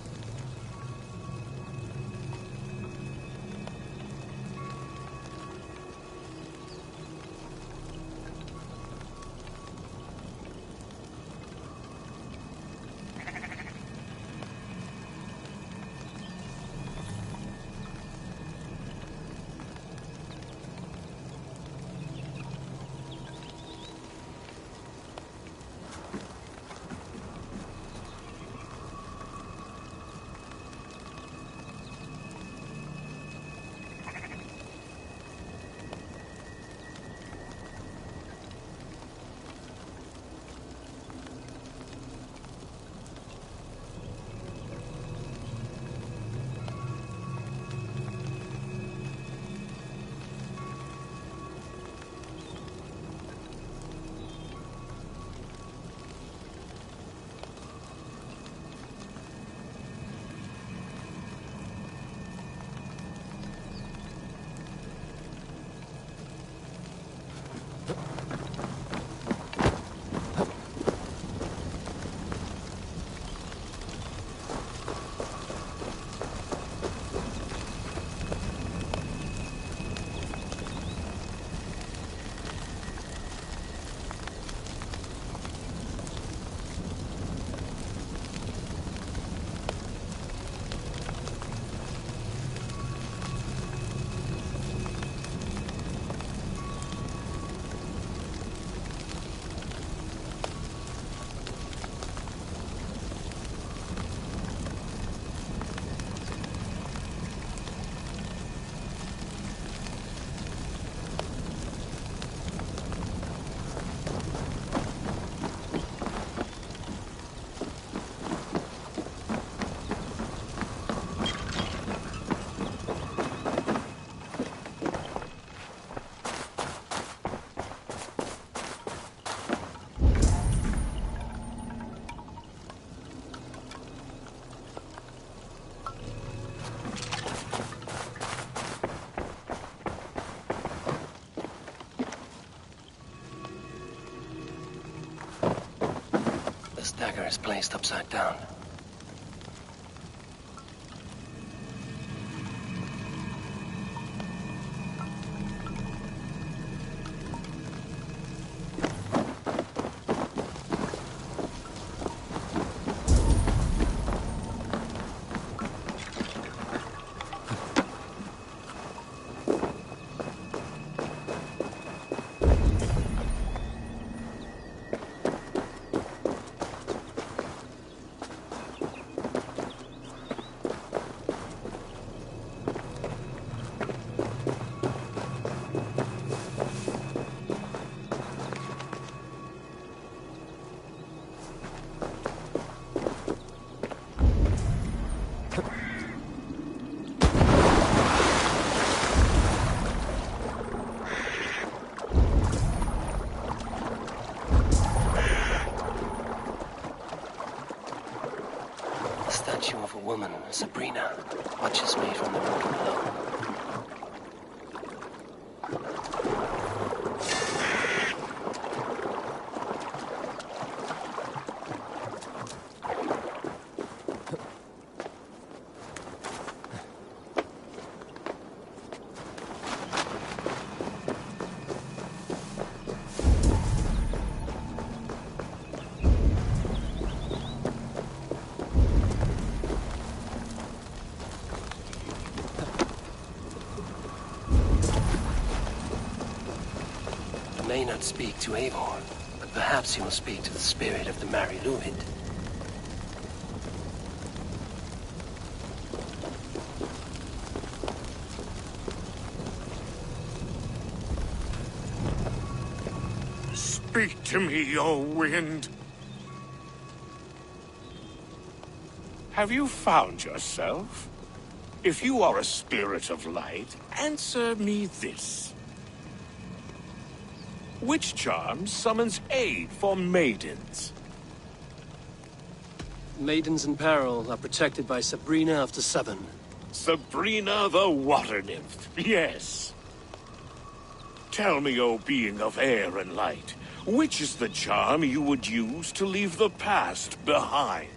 dagger is placed upside down. Of a woman, Sabrina, watches me from the road below. May not speak to Eivor, but perhaps he will speak to the spirit of the Mari Lúthien. Speak to me, O wind. Have you found yourself? If you are a spirit of light, answer me this. Which charm summons aid for maidens? Maidens in peril are protected by Sabrina of the Seven. Sabrina the water nymph, yes. Tell me, O being of air and light, which is the charm you would use to leave the past behind?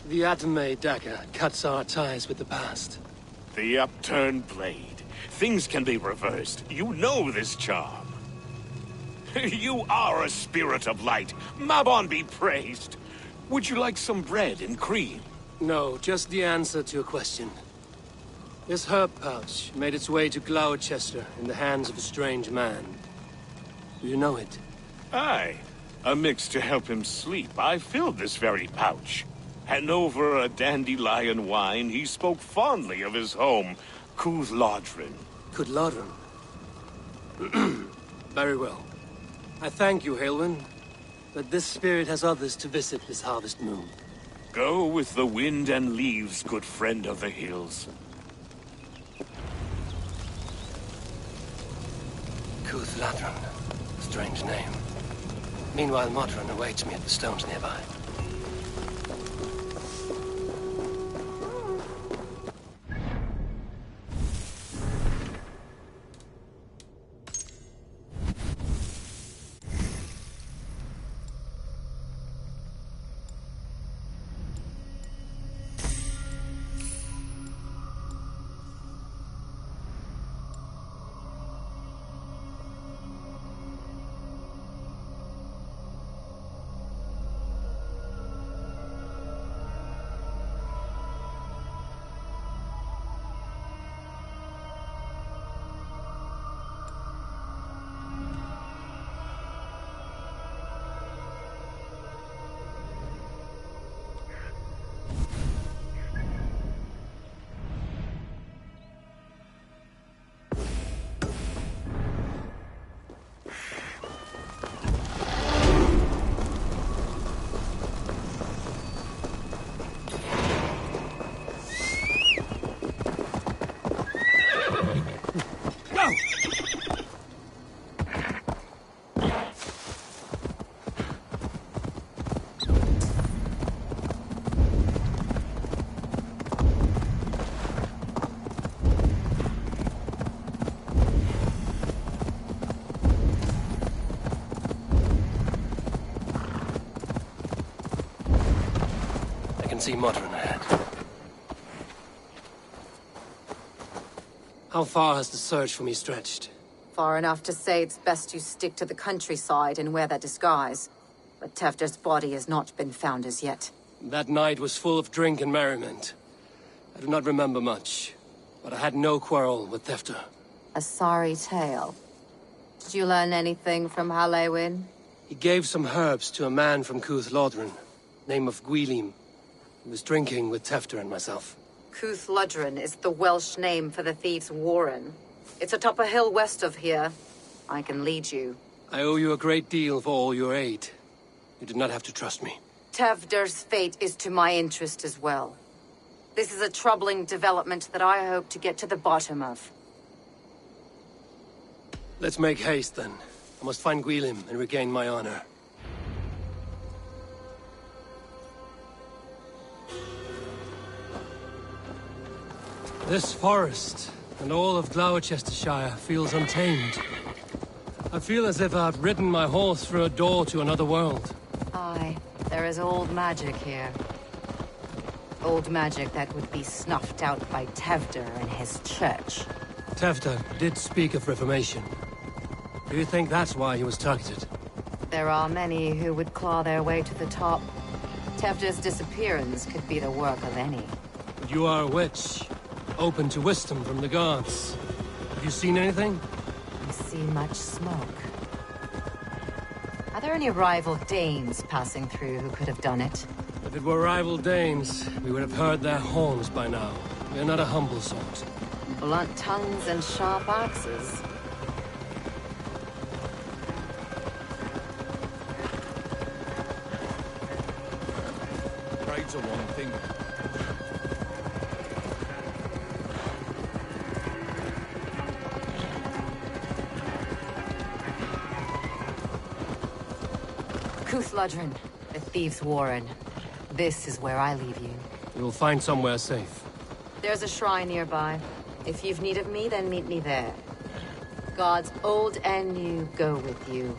The Adame dagger cuts our ties with the past. The upturned blade. Things can be reversed. You know this charm. You are a spirit of light. Mabon be praised. Would you like some bread and cream? No, just the answer to a question. This herb pouch made its way to Gloucester in the hands of a strange man. Do you know it? Aye. A mix to help him sleep. I filled this very pouch. And over a dandelion wine, he spoke fondly of his home, Cúthládrin. Cúthládrin? Very well. I thank you, Haelwyn, but this spirit has others to visit this harvest moon. Go with the wind and leaves, good friend of the hills. Cúthládrin. Strange name. Meanwhile, Modron awaits me at the stones nearby. see Modern ahead. How far has the search for me stretched? Far enough to say it's best you stick to the countryside and wear that disguise. But Tefder's body has not been found as yet. That night was full of drink and merriment. I do not remember much, but I had no quarrel with Tefder. A sorry tale. Did you learn anything from Halewin? He gave some herbs to a man from Cuth Lodren, name of Gwylim. He was drinking with Tefder and myself. Cuth Lodren is the Welsh name for the thieves' warren. It's atop a hill west of here. I can lead you. I owe you a great deal for all your aid. You did not have to trust me. Tefder's fate is to my interest as well. This is a troubling development that I hope to get to the bottom of. Let's make haste, then. I must find Gwylim and regain my honor. This forest and all of Gloucestershire feels untamed. I feel as if I've ridden my horse through a door to another world. Aye, there is old magic here. Old magic that would be snuffed out by Tefder and his church. Tefder did speak of reformation. Do you think that's why he was targeted? There are many who would claw their way to the top. Tefder's disappearance could be the work of any. But you are a witch, open to wisdom from the gods. Have you seen anything? I see much smoke. Are there any rival Danes passing through who could have done it? If it were rival Danes, we would have heard their horns by now. We are not a humble sort. Blunt tongues and sharp axes. Trades are one thing. Cuth Lodren, the thieves' warren. This is where I leave you. We will find somewhere safe. There's a shrine nearby. If you've need of me, then meet me there. Gods old and new go with you.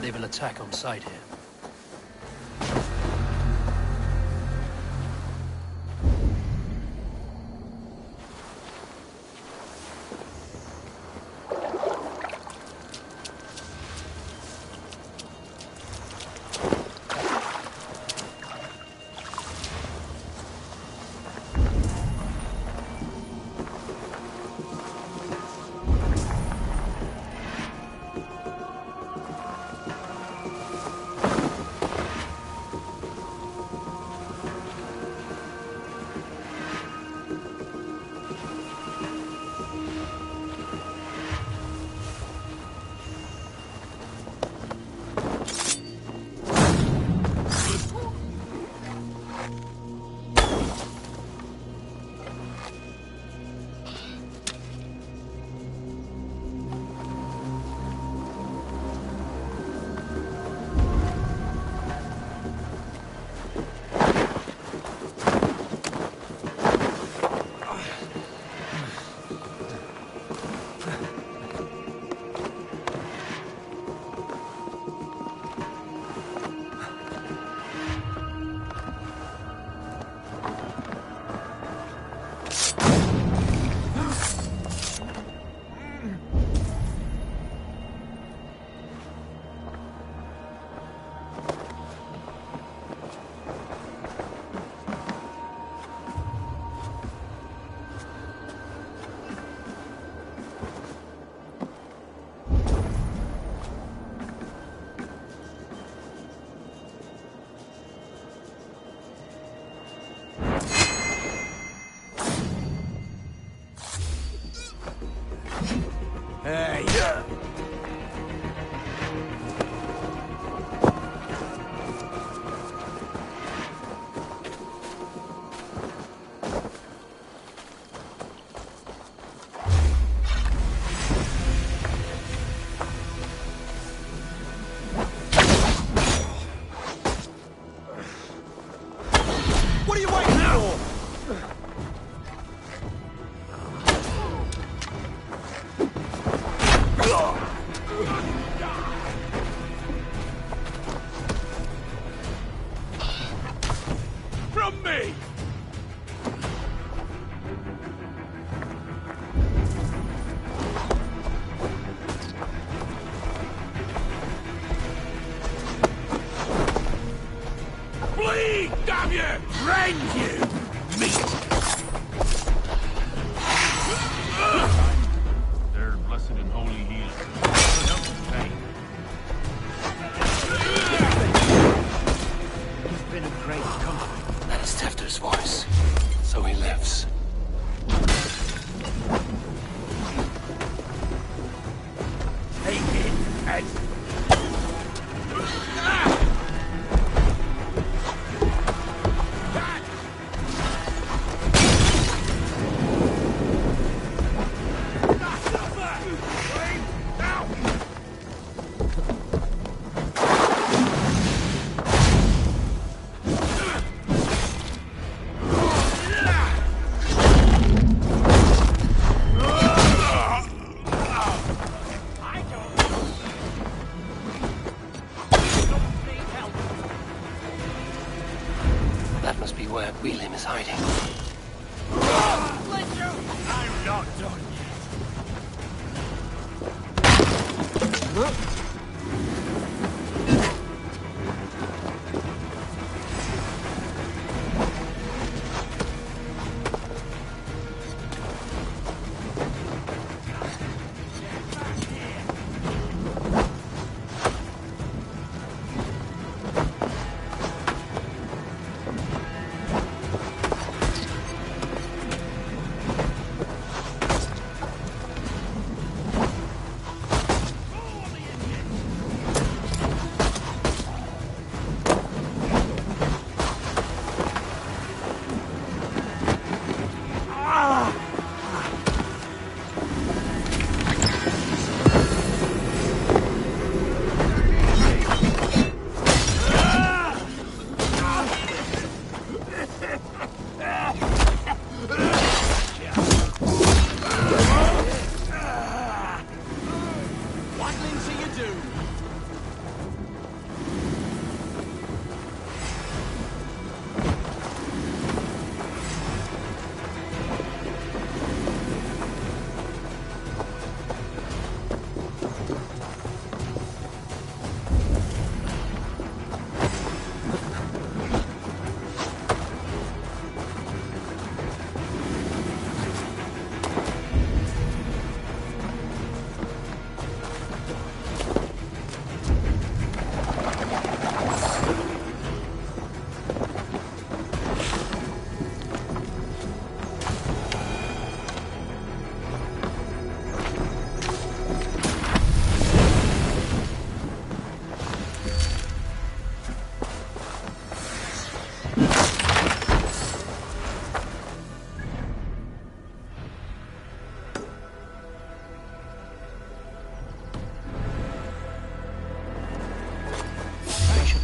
they will attack on sight here.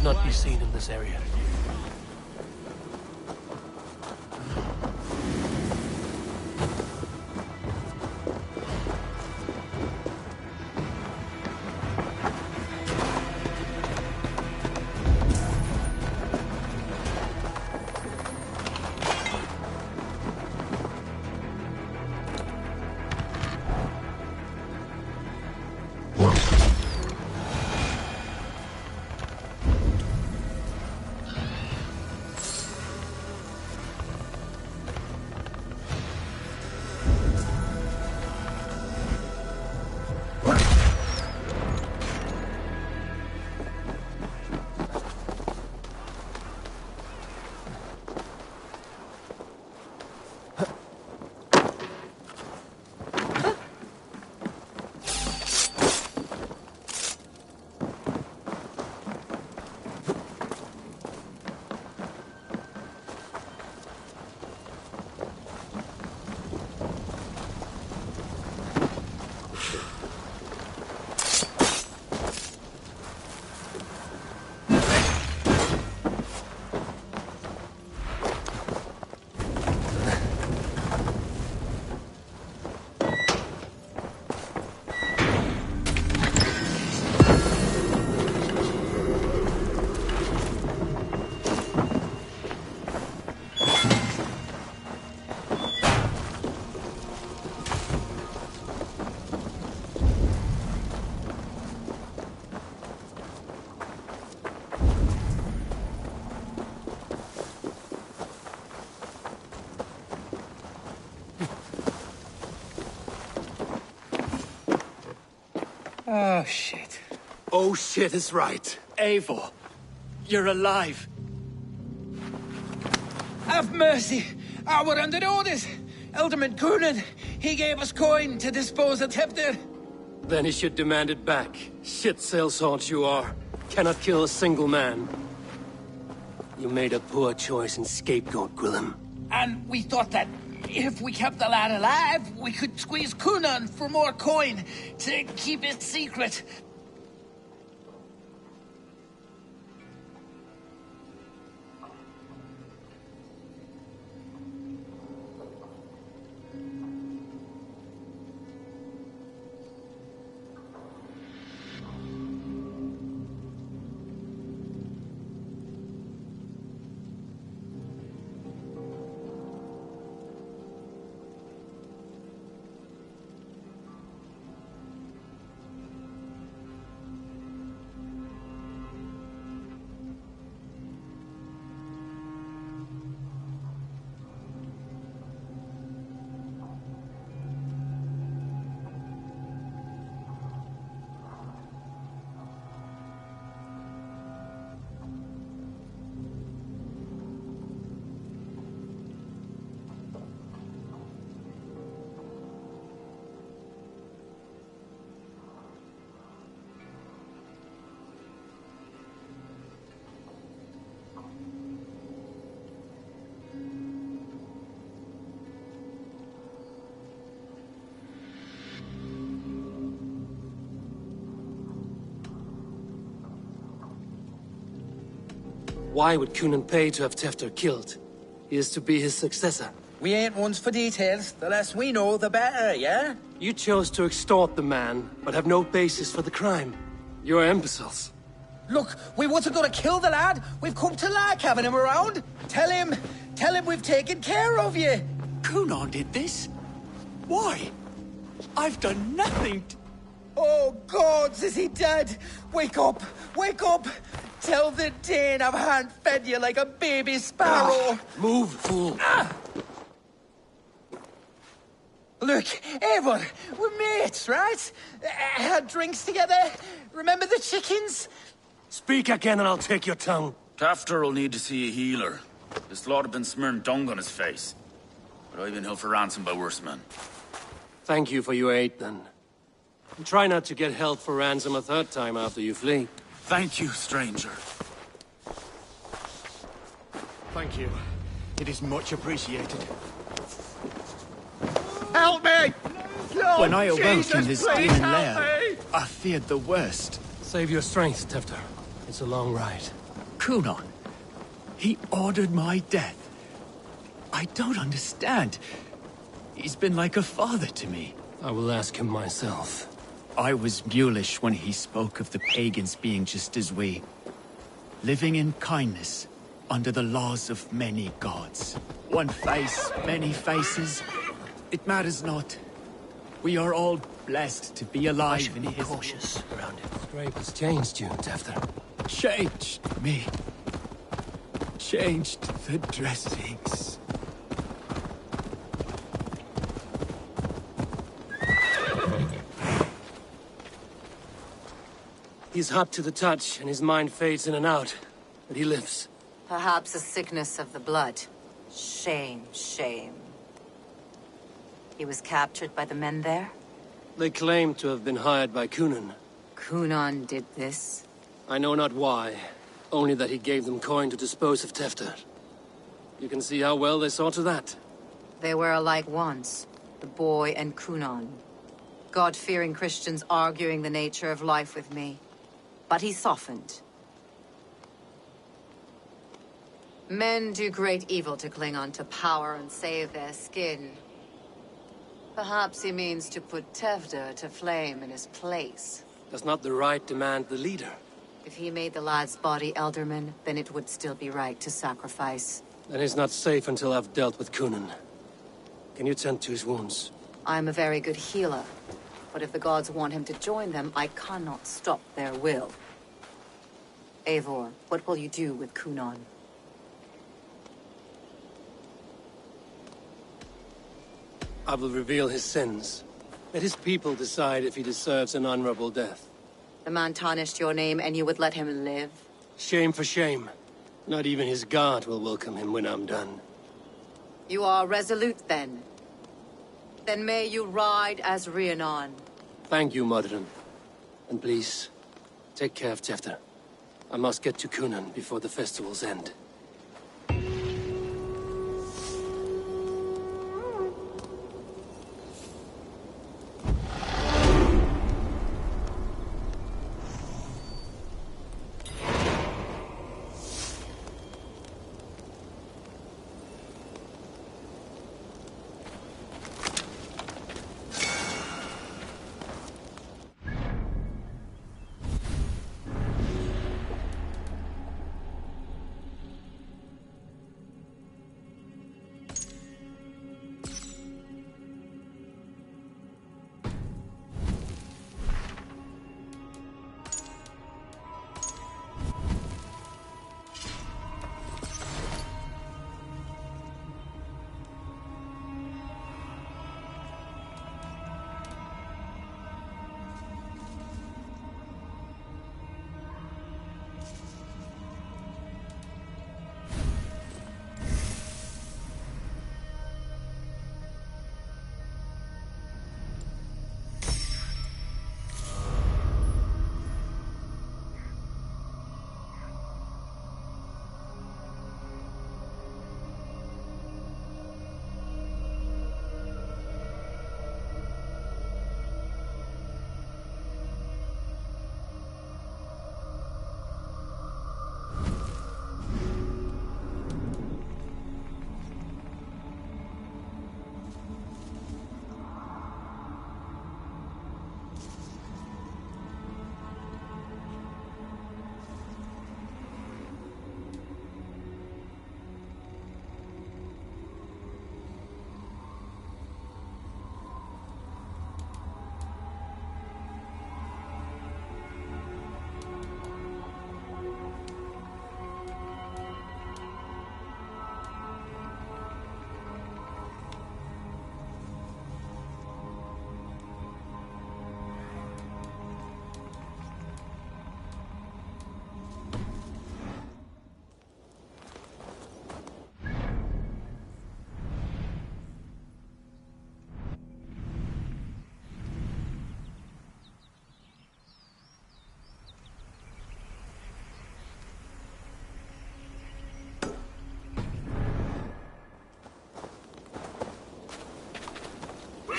should not be seen in this area. Oh, shit. Oh, shit is right. Eivor, you're alive. Have mercy! We're under orders! Alderman Coonan, he gave us coin to dispose of Tefter. Then he should demand it back. Shit sellsalt you are. Cannot kill a single man. You made a poor choice in scapegoat, Gwillem. And we thought that if we kept the lad alive, we could squeeze Coonan for more coin to keep it secret. Why would Coonan pay to have Tefter killed? He is to be his successor. We ain't ones for details. The less we know, the better, yeah? You chose to extort the man, but have no basis for the crime. You're imbeciles. Look, we wasn't gonna kill the lad. We've come to like having him around. Tell him we've taken care of you. Coonan did this? Why? I've done nothing to... Oh, gods, is he dead? Wake up! Wake up! Tell the Dane I've hand-fed you like a baby sparrow! Move, fool! Look, Eivor, we're mates, right? Had drinks together. Remember the chickens? Speak again and I'll take your tongue. Tafter will need to see a healer. This lot have been smearing dung on his face. But I've been held for ransom by worse men. Thank you for your aid, then. And try not to get held for ransom a third time after you flee. Thank you, stranger. Thank you. It is much appreciated. Help me! Lord When I awoke Jesus, in his please demon help lair, me! I feared the worst. Save your strength, Tefter. It's a long ride. Cunon. He ordered my death. I don't understand. He's been like a father to me. I will ask him myself. I was mulish when he spoke of the pagans being just as we. Living in kindness, under the laws of many gods. One face, many faces. It matters not. We are all blessed to be alive in his... cautious around him. Scrape has changed you, Tefter. Changed me. Changed the dressings. He's hot to the touch, and his mind fades in and out. But he lives. Perhaps a sickness of the blood. Shame, shame. He was captured by the men there? They claim to have been hired by Cunon. Cunon did this? I know not why. Only that he gave them coin to dispose of Tefter. You can see how well they saw to that. They were alike once, the boy and Cunon. God-fearing Christians arguing the nature of life with me. But he softened. Men do great evil to cling on to power and save their skin. Perhaps he means to put Tefter to flame in his place. Does not the right demand the leader? If he made the lad's body Elderman, then it would still be right to sacrifice. Then he's not safe until I've dealt with Cunon. Can you tend to his wounds? I'm a very good healer. But if the gods want him to join them, I cannot stop their will. Eivor, what will you do with Cunon? I will reveal his sins. Let his people decide if he deserves an honorable death. The man tarnished your name and you would let him live? Shame for shame. Not even his guard will welcome him when I'm done. You are resolute, then. Then may you ride as Rhiannon. Thank you, Modron. And please, take care of Tefter. I must get to Cunon before the festival's end.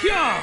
Yeah!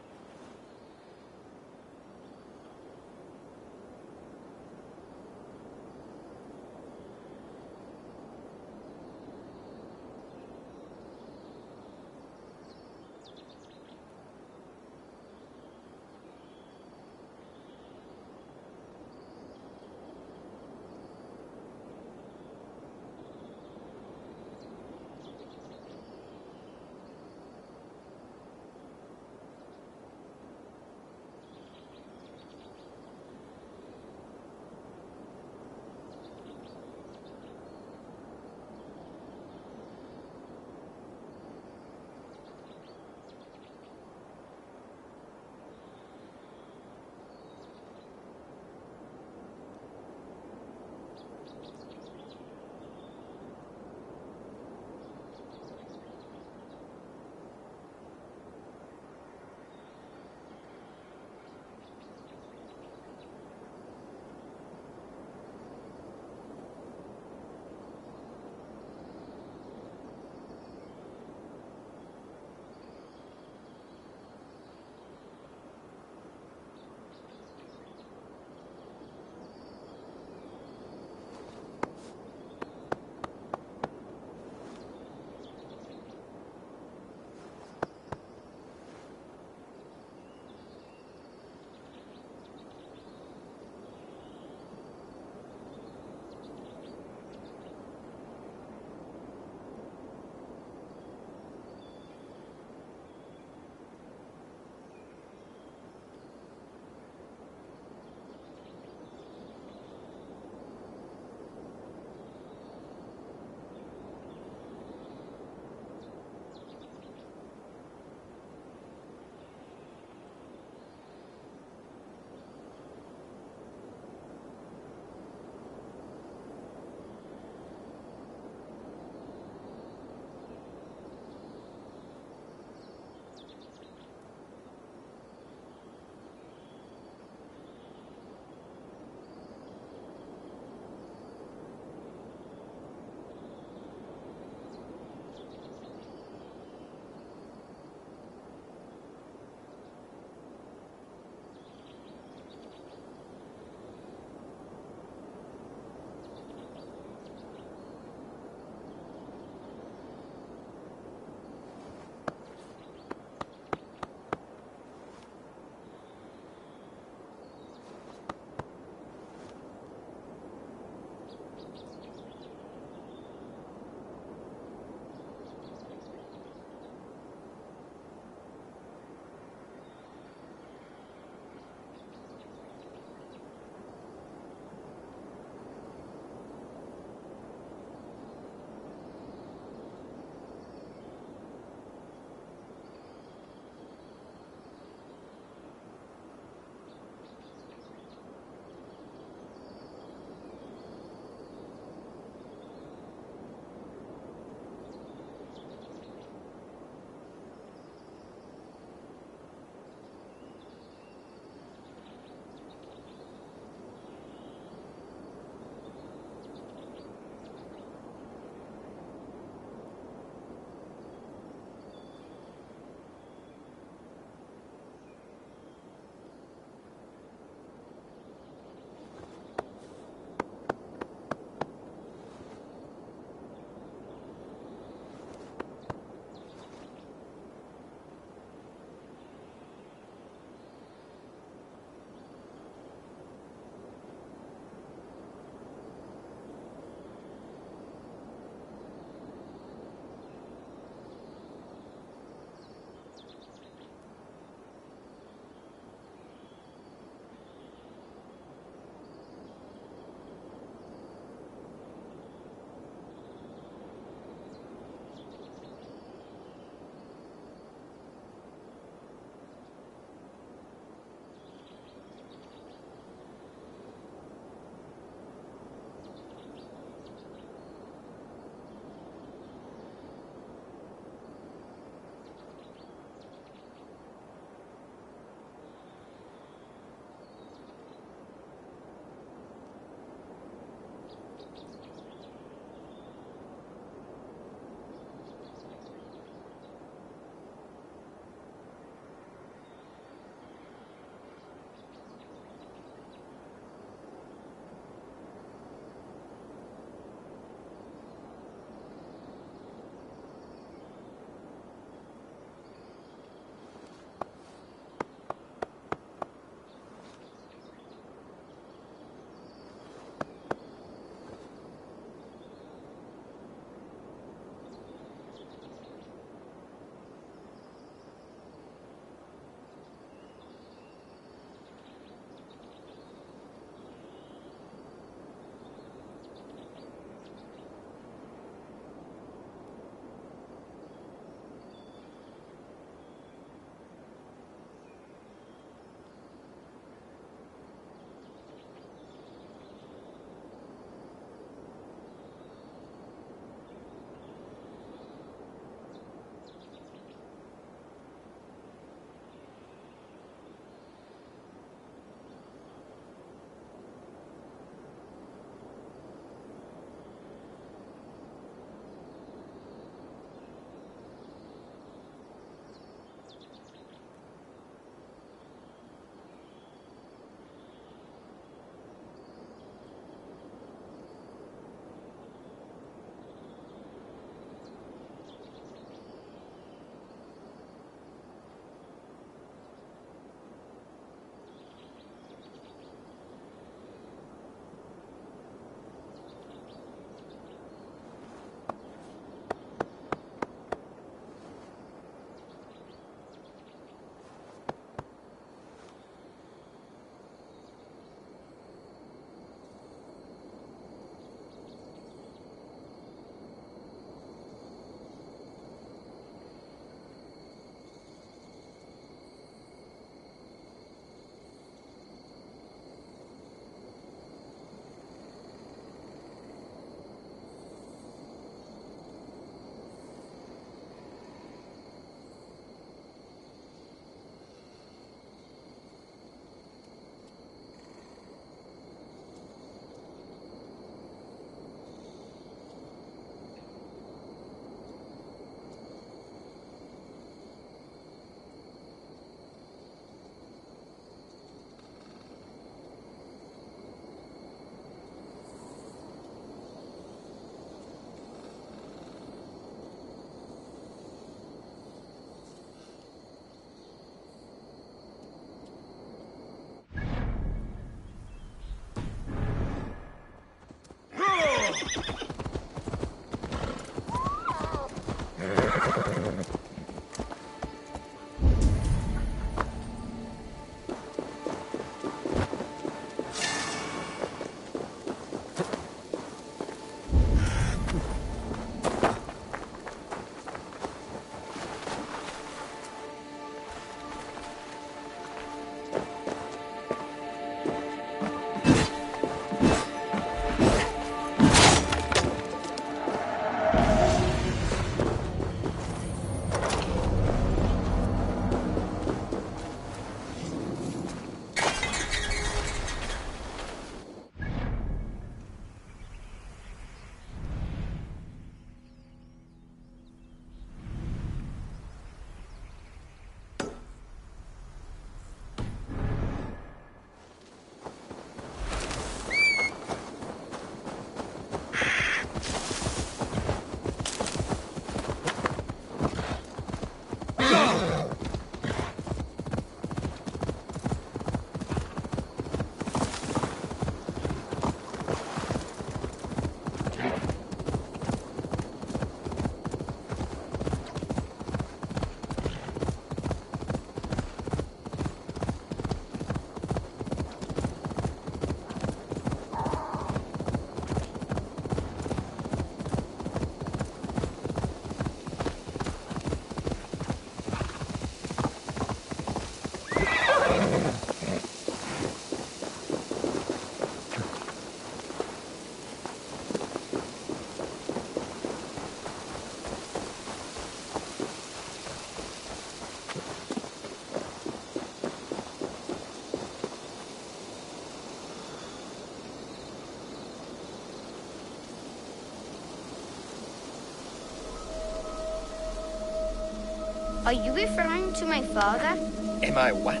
Are you referring to my father? Am I what?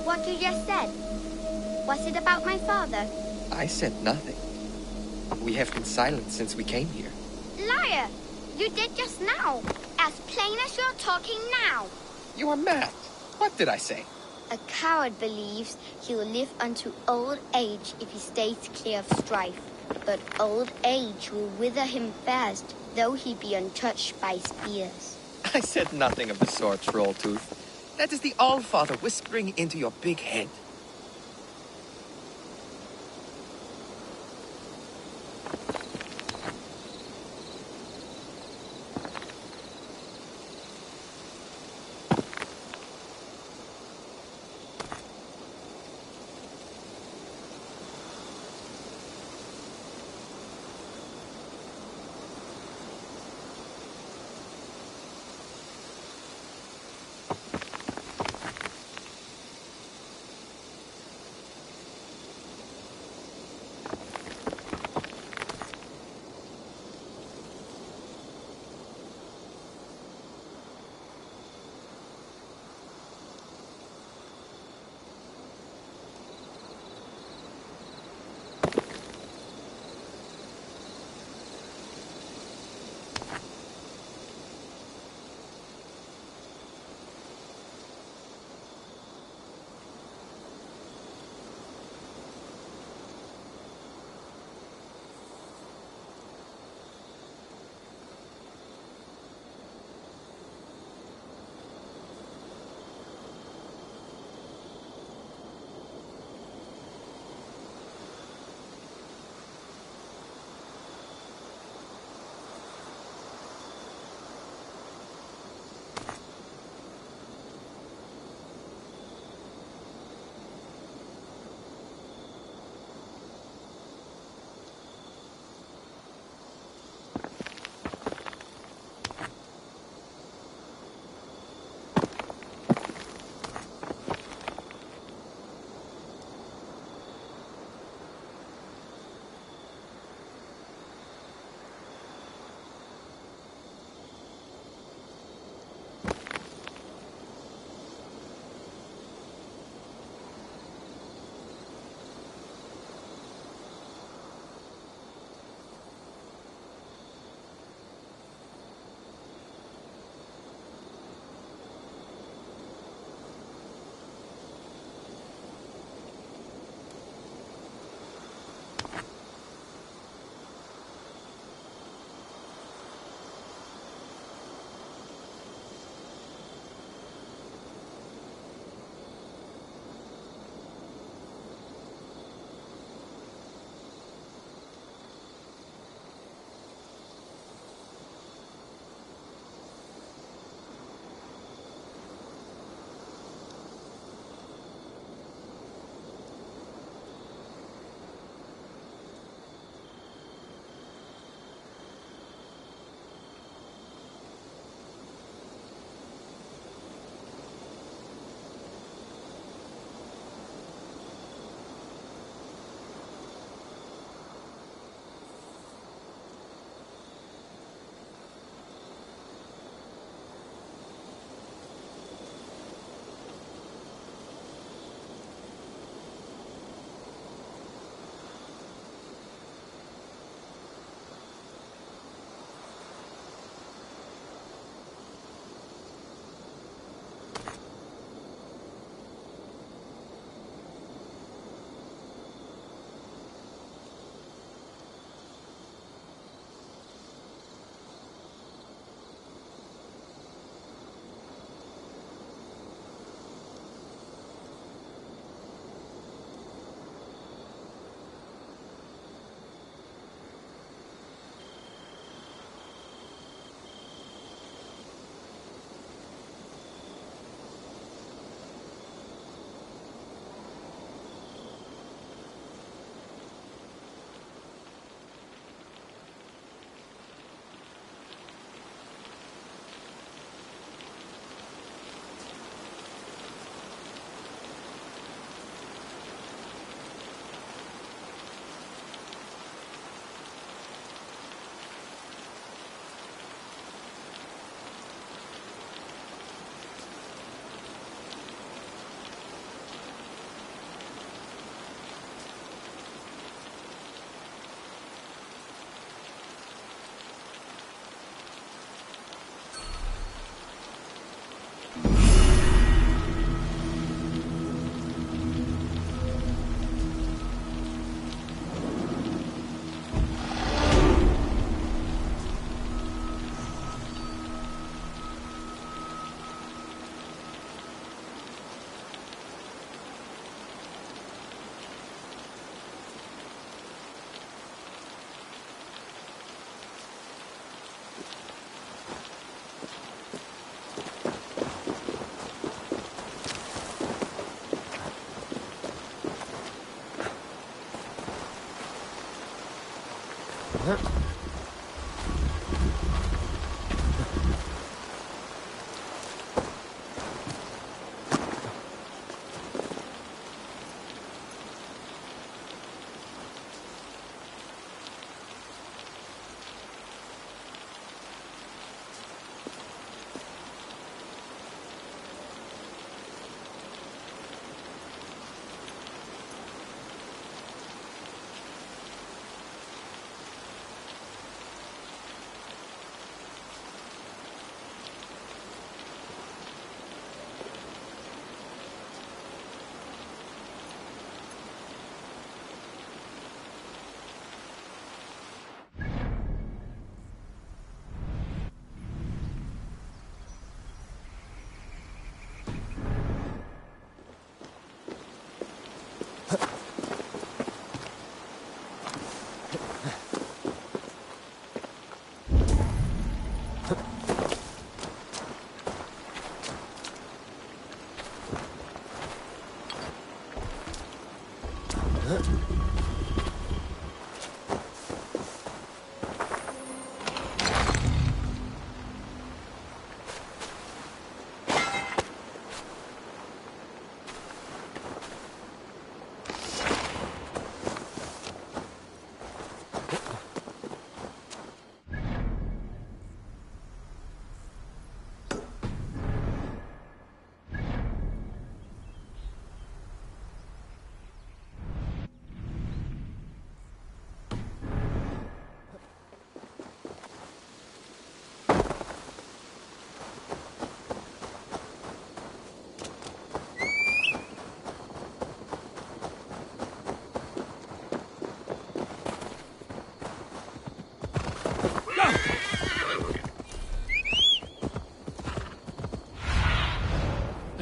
What you just said. Was it about my father? I said nothing. We have been silent since we came here. Liar! You did just now. As plain as you're talking now. You are mad. What did I say? A coward believes he will live unto old age if he stays clear of strife. But old age will wither him fast, though he be untouched by spears. I said nothing of the sort, Trolltooth. That is the Allfather whispering into your big head.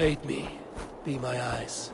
Aid me. Be my eyes.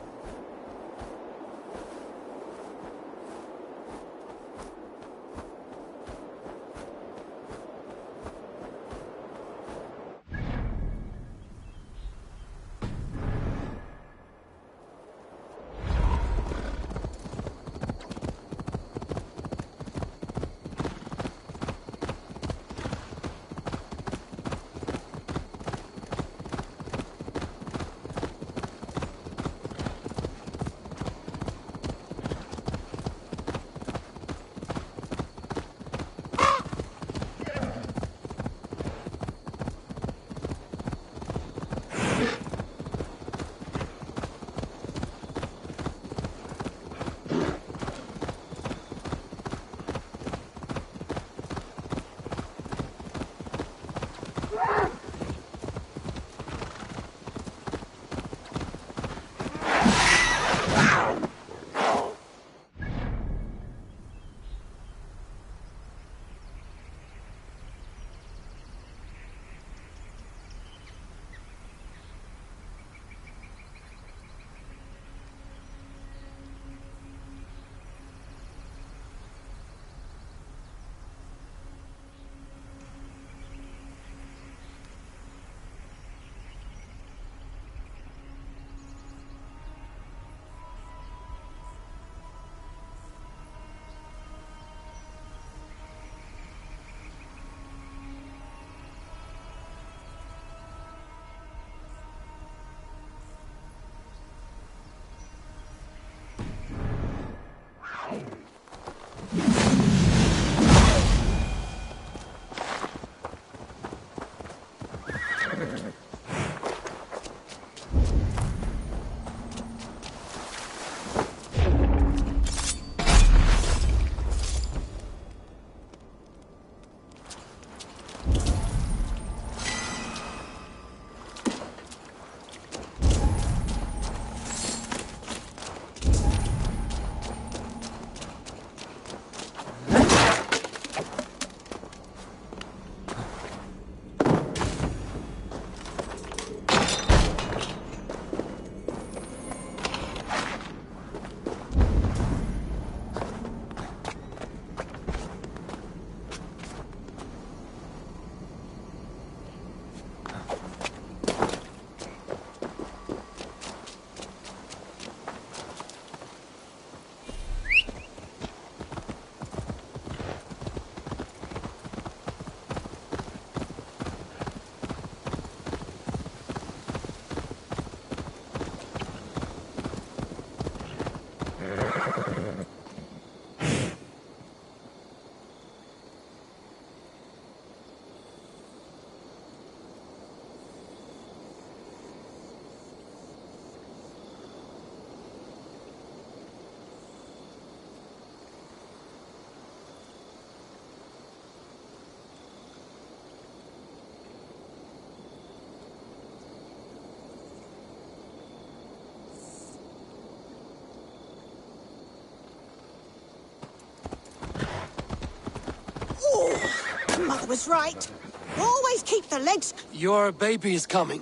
Mother was right. Always keep the legs... Your baby is coming.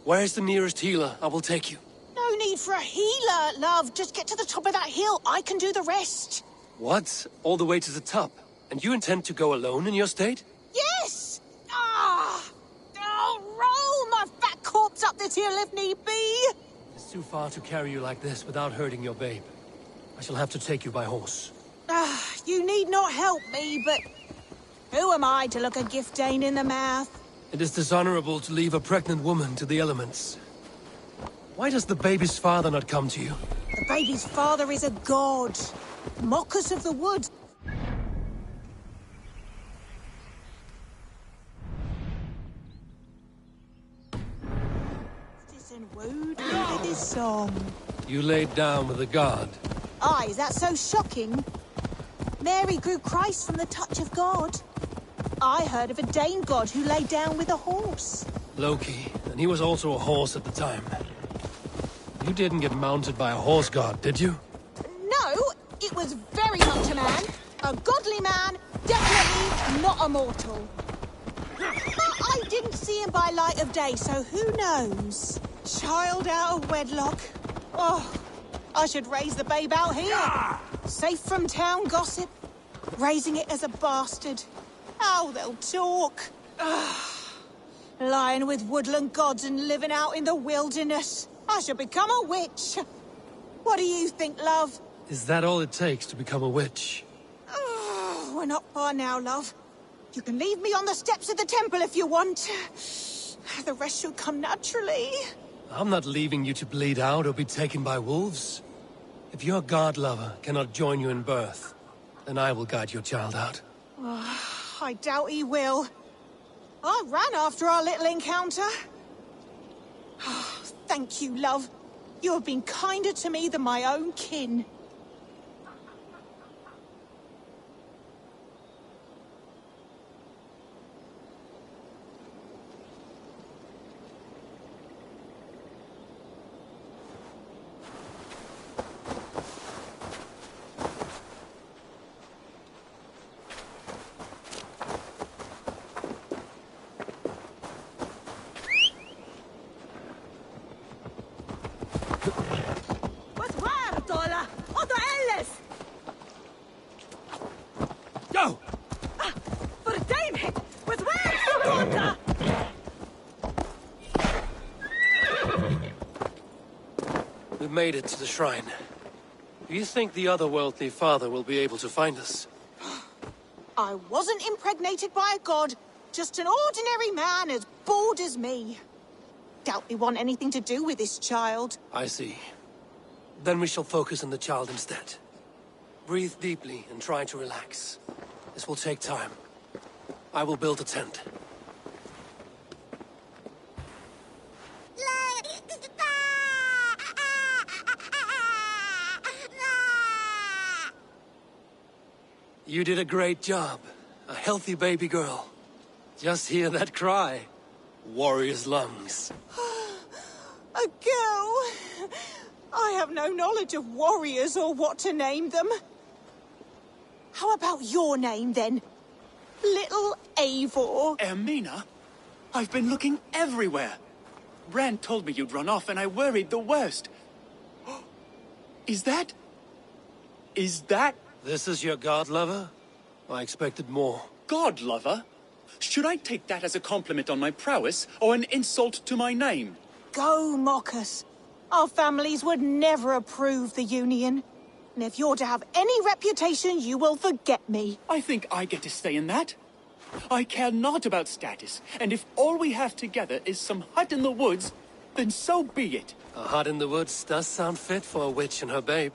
Where's the nearest healer? I will take you. No need for a healer, love. Just get to the top of that hill. I can do the rest. What? All the way to the top? And you intend to go alone in your state? Yes! I'll roll my fat corpse up this hill if need be. It's too far to carry you like this without hurting your babe. I shall have to take you by horse. You need not help me, but... who am I to look a gift Dane in the mouth? It is dishonorable to leave a pregnant woman to the elements. Why does the baby's father not come to you? The baby's father is a god. Mockers of the woods. And wooed with his song. You laid down with a god. Aye, is that so shocking? Mary grew Christ from the touch of God. I heard of a Dane god who lay down with a horse. Loki, and he was also a horse at the time. You didn't get mounted by a horse god, did you? No, it was very much a man. A godly man, definitely not a mortal. But I didn't see him by light of day, so who knows? Child out of wedlock. Oh, I should raise the babe out here. Safe from town gossip. Raising it as a bastard. How they'll talk. Lying with woodland gods and living out in the wilderness. I should become a witch. What do you think, love? Is that all it takes to become a witch? We're not far now, love. You can leave me on the steps of the temple if you want. The rest should come naturally. I'm not leaving you to bleed out or be taken by wolves. If your god lover cannot join you in birth, then I will guide your child out. I doubt he will. I ran after our little encounter. Thank you, love. You have been kinder to me than my own kin. Go! For Dame hit with where? We've made it to the shrine. Do you think the otherworldly father will be able to find us? I wasn't impregnated by a god, just an ordinary man as bored as me. Doubt we want anything to do with this child. I see. Then we shall focus on the child instead. Breathe deeply and try to relax. This will take time. I will build a tent. You did a great job. A healthy baby girl. Just hear that cry. Warrior's lungs. A girl? I have no knowledge of warriors or what to name them. How about your name, then? Little Eivor. Ermina? I've been looking everywhere. Brand told me you'd run off, and I worried the worst. Is that... This is your god lover? I expected more. God lover? Should I take that as a compliment on my prowess, or an insult to my name? Go, Mockers. Our families would never approve the union. And if you're to have any reputation, you will forget me. I think I get to stay in that. I care not about status, and if all we have together is some hut in the woods, then so be it. A hut in the woods does sound fit for a witch and her babe.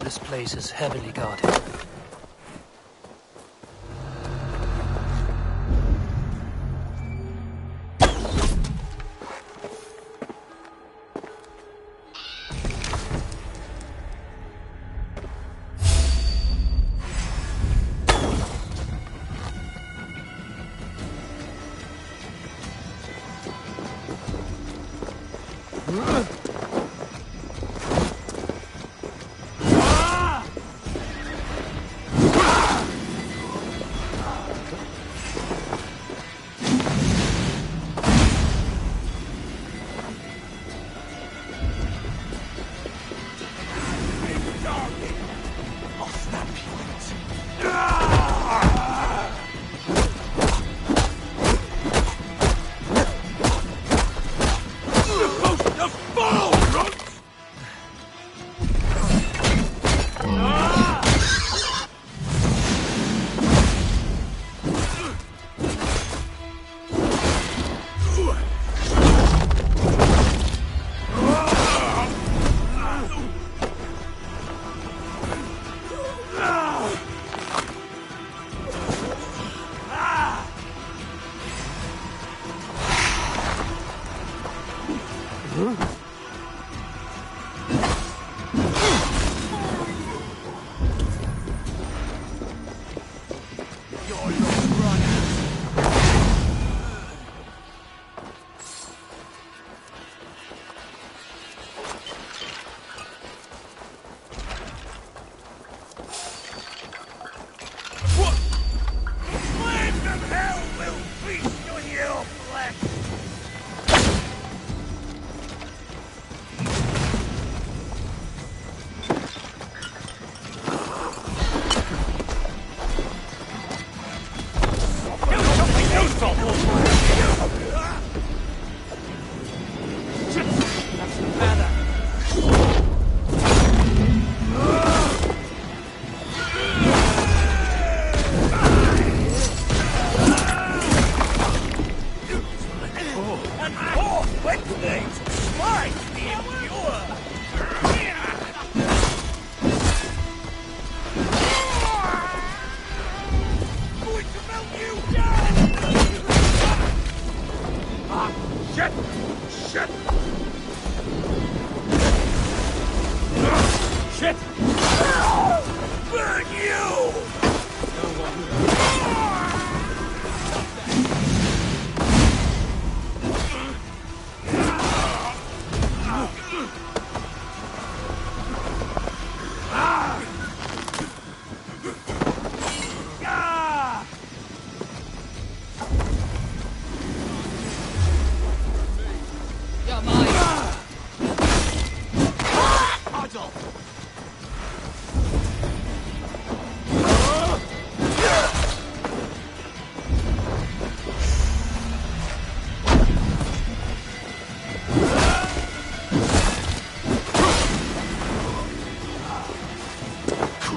This place is heavily guarded.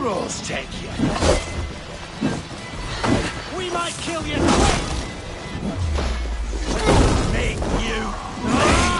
Cross take you. We might kill you. Make you bleed.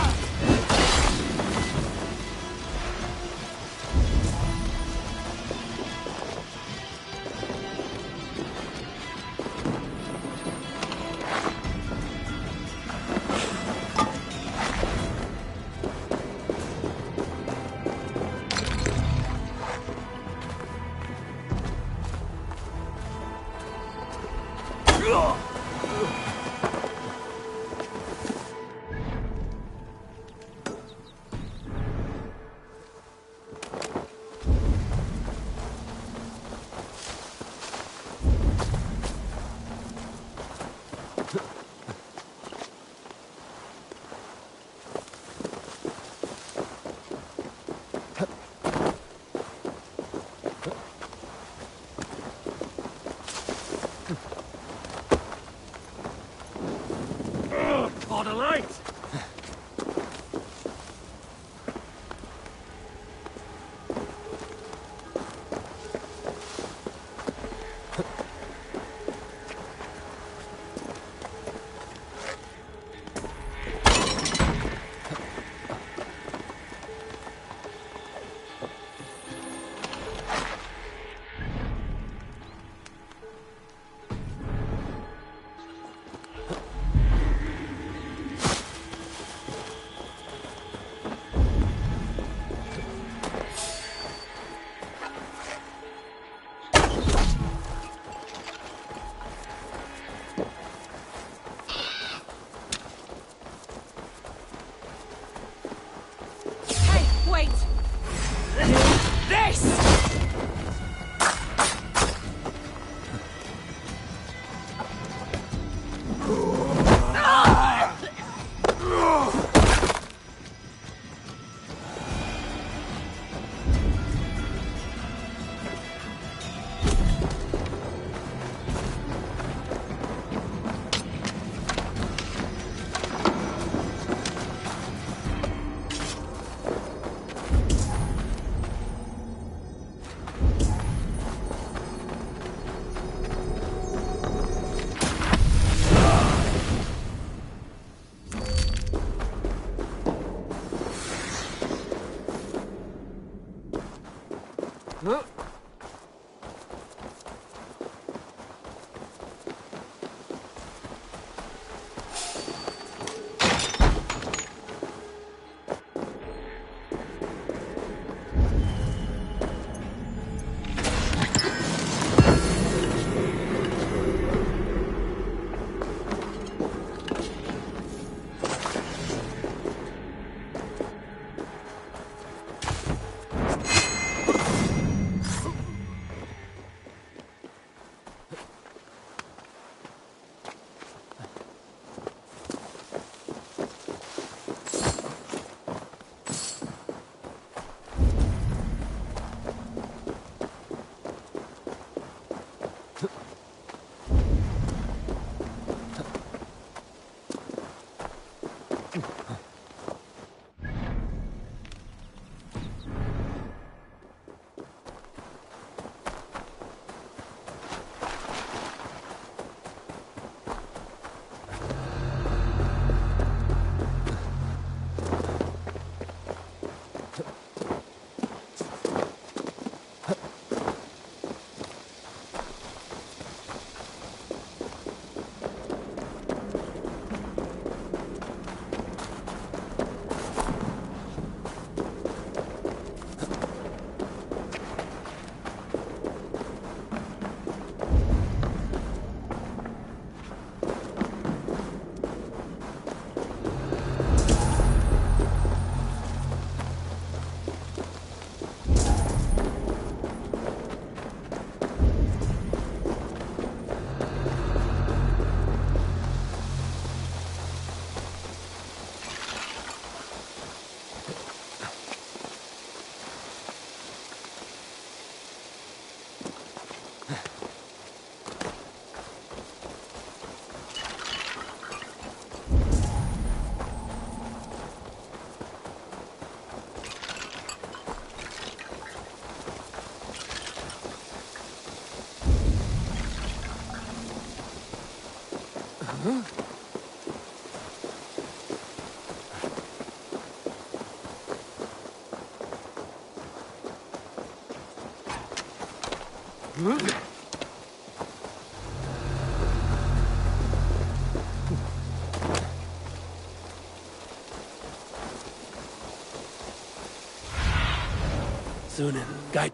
Sunan, guide.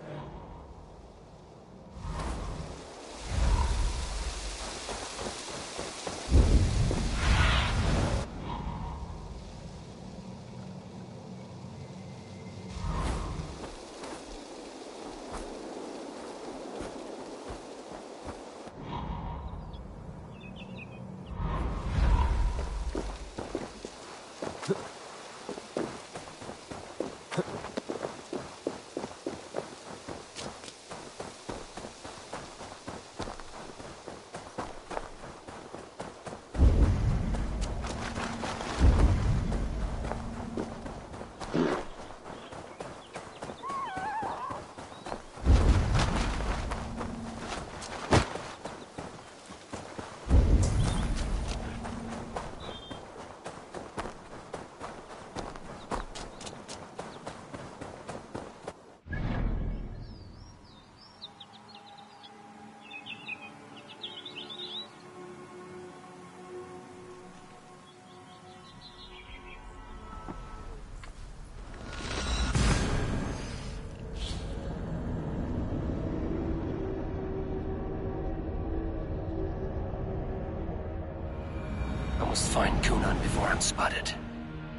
I must find Cunan before I'm spotted.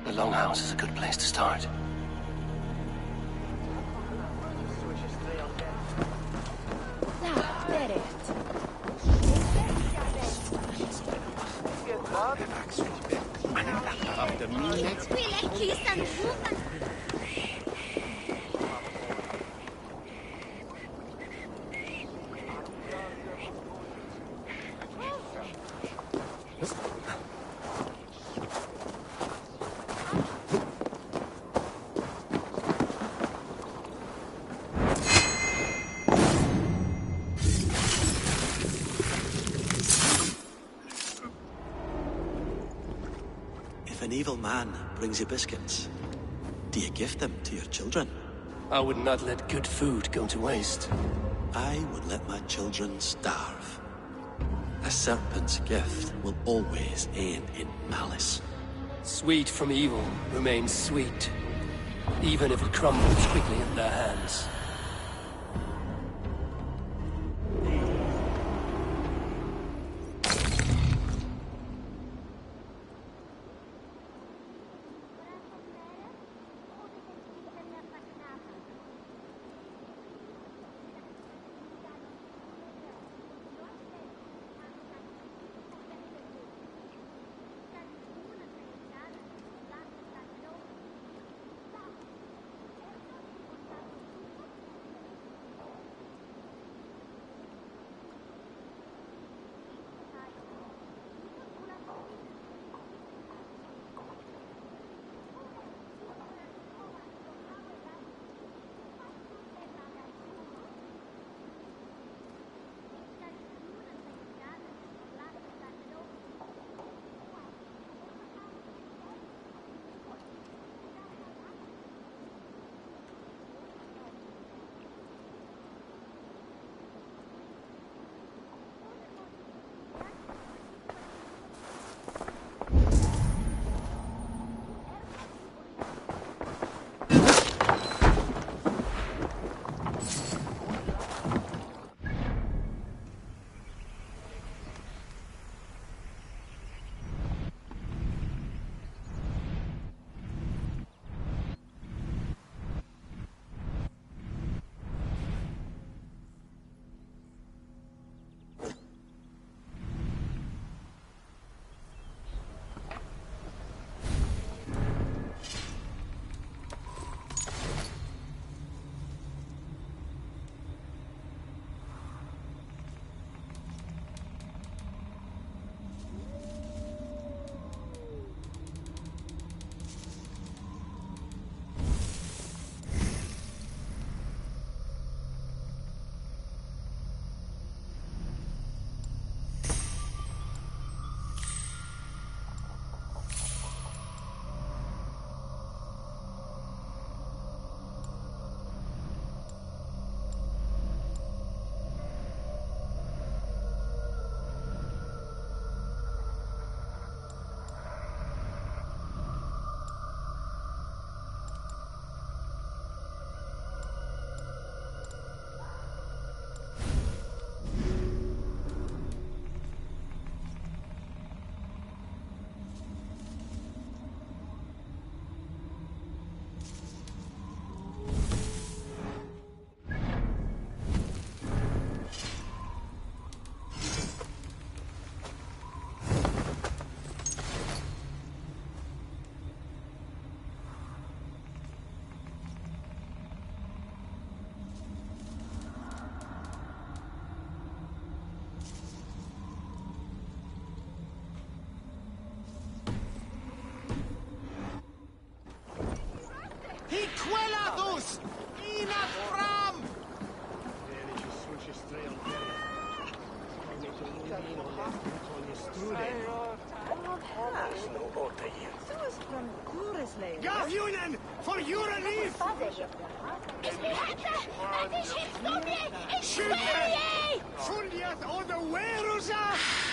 The Longhouse is a good place to start. If an evil man brings you biscuits, do you give them to your children? I would not let good food go to waste. I would let my children starve. A serpent's gift will always end in malice. Sweet from evil remains sweet, even if it crumbles quickly in their hands. Hiquelathus! Inat fram! Gafjunen, for your relief! Fulliat or the Werusa!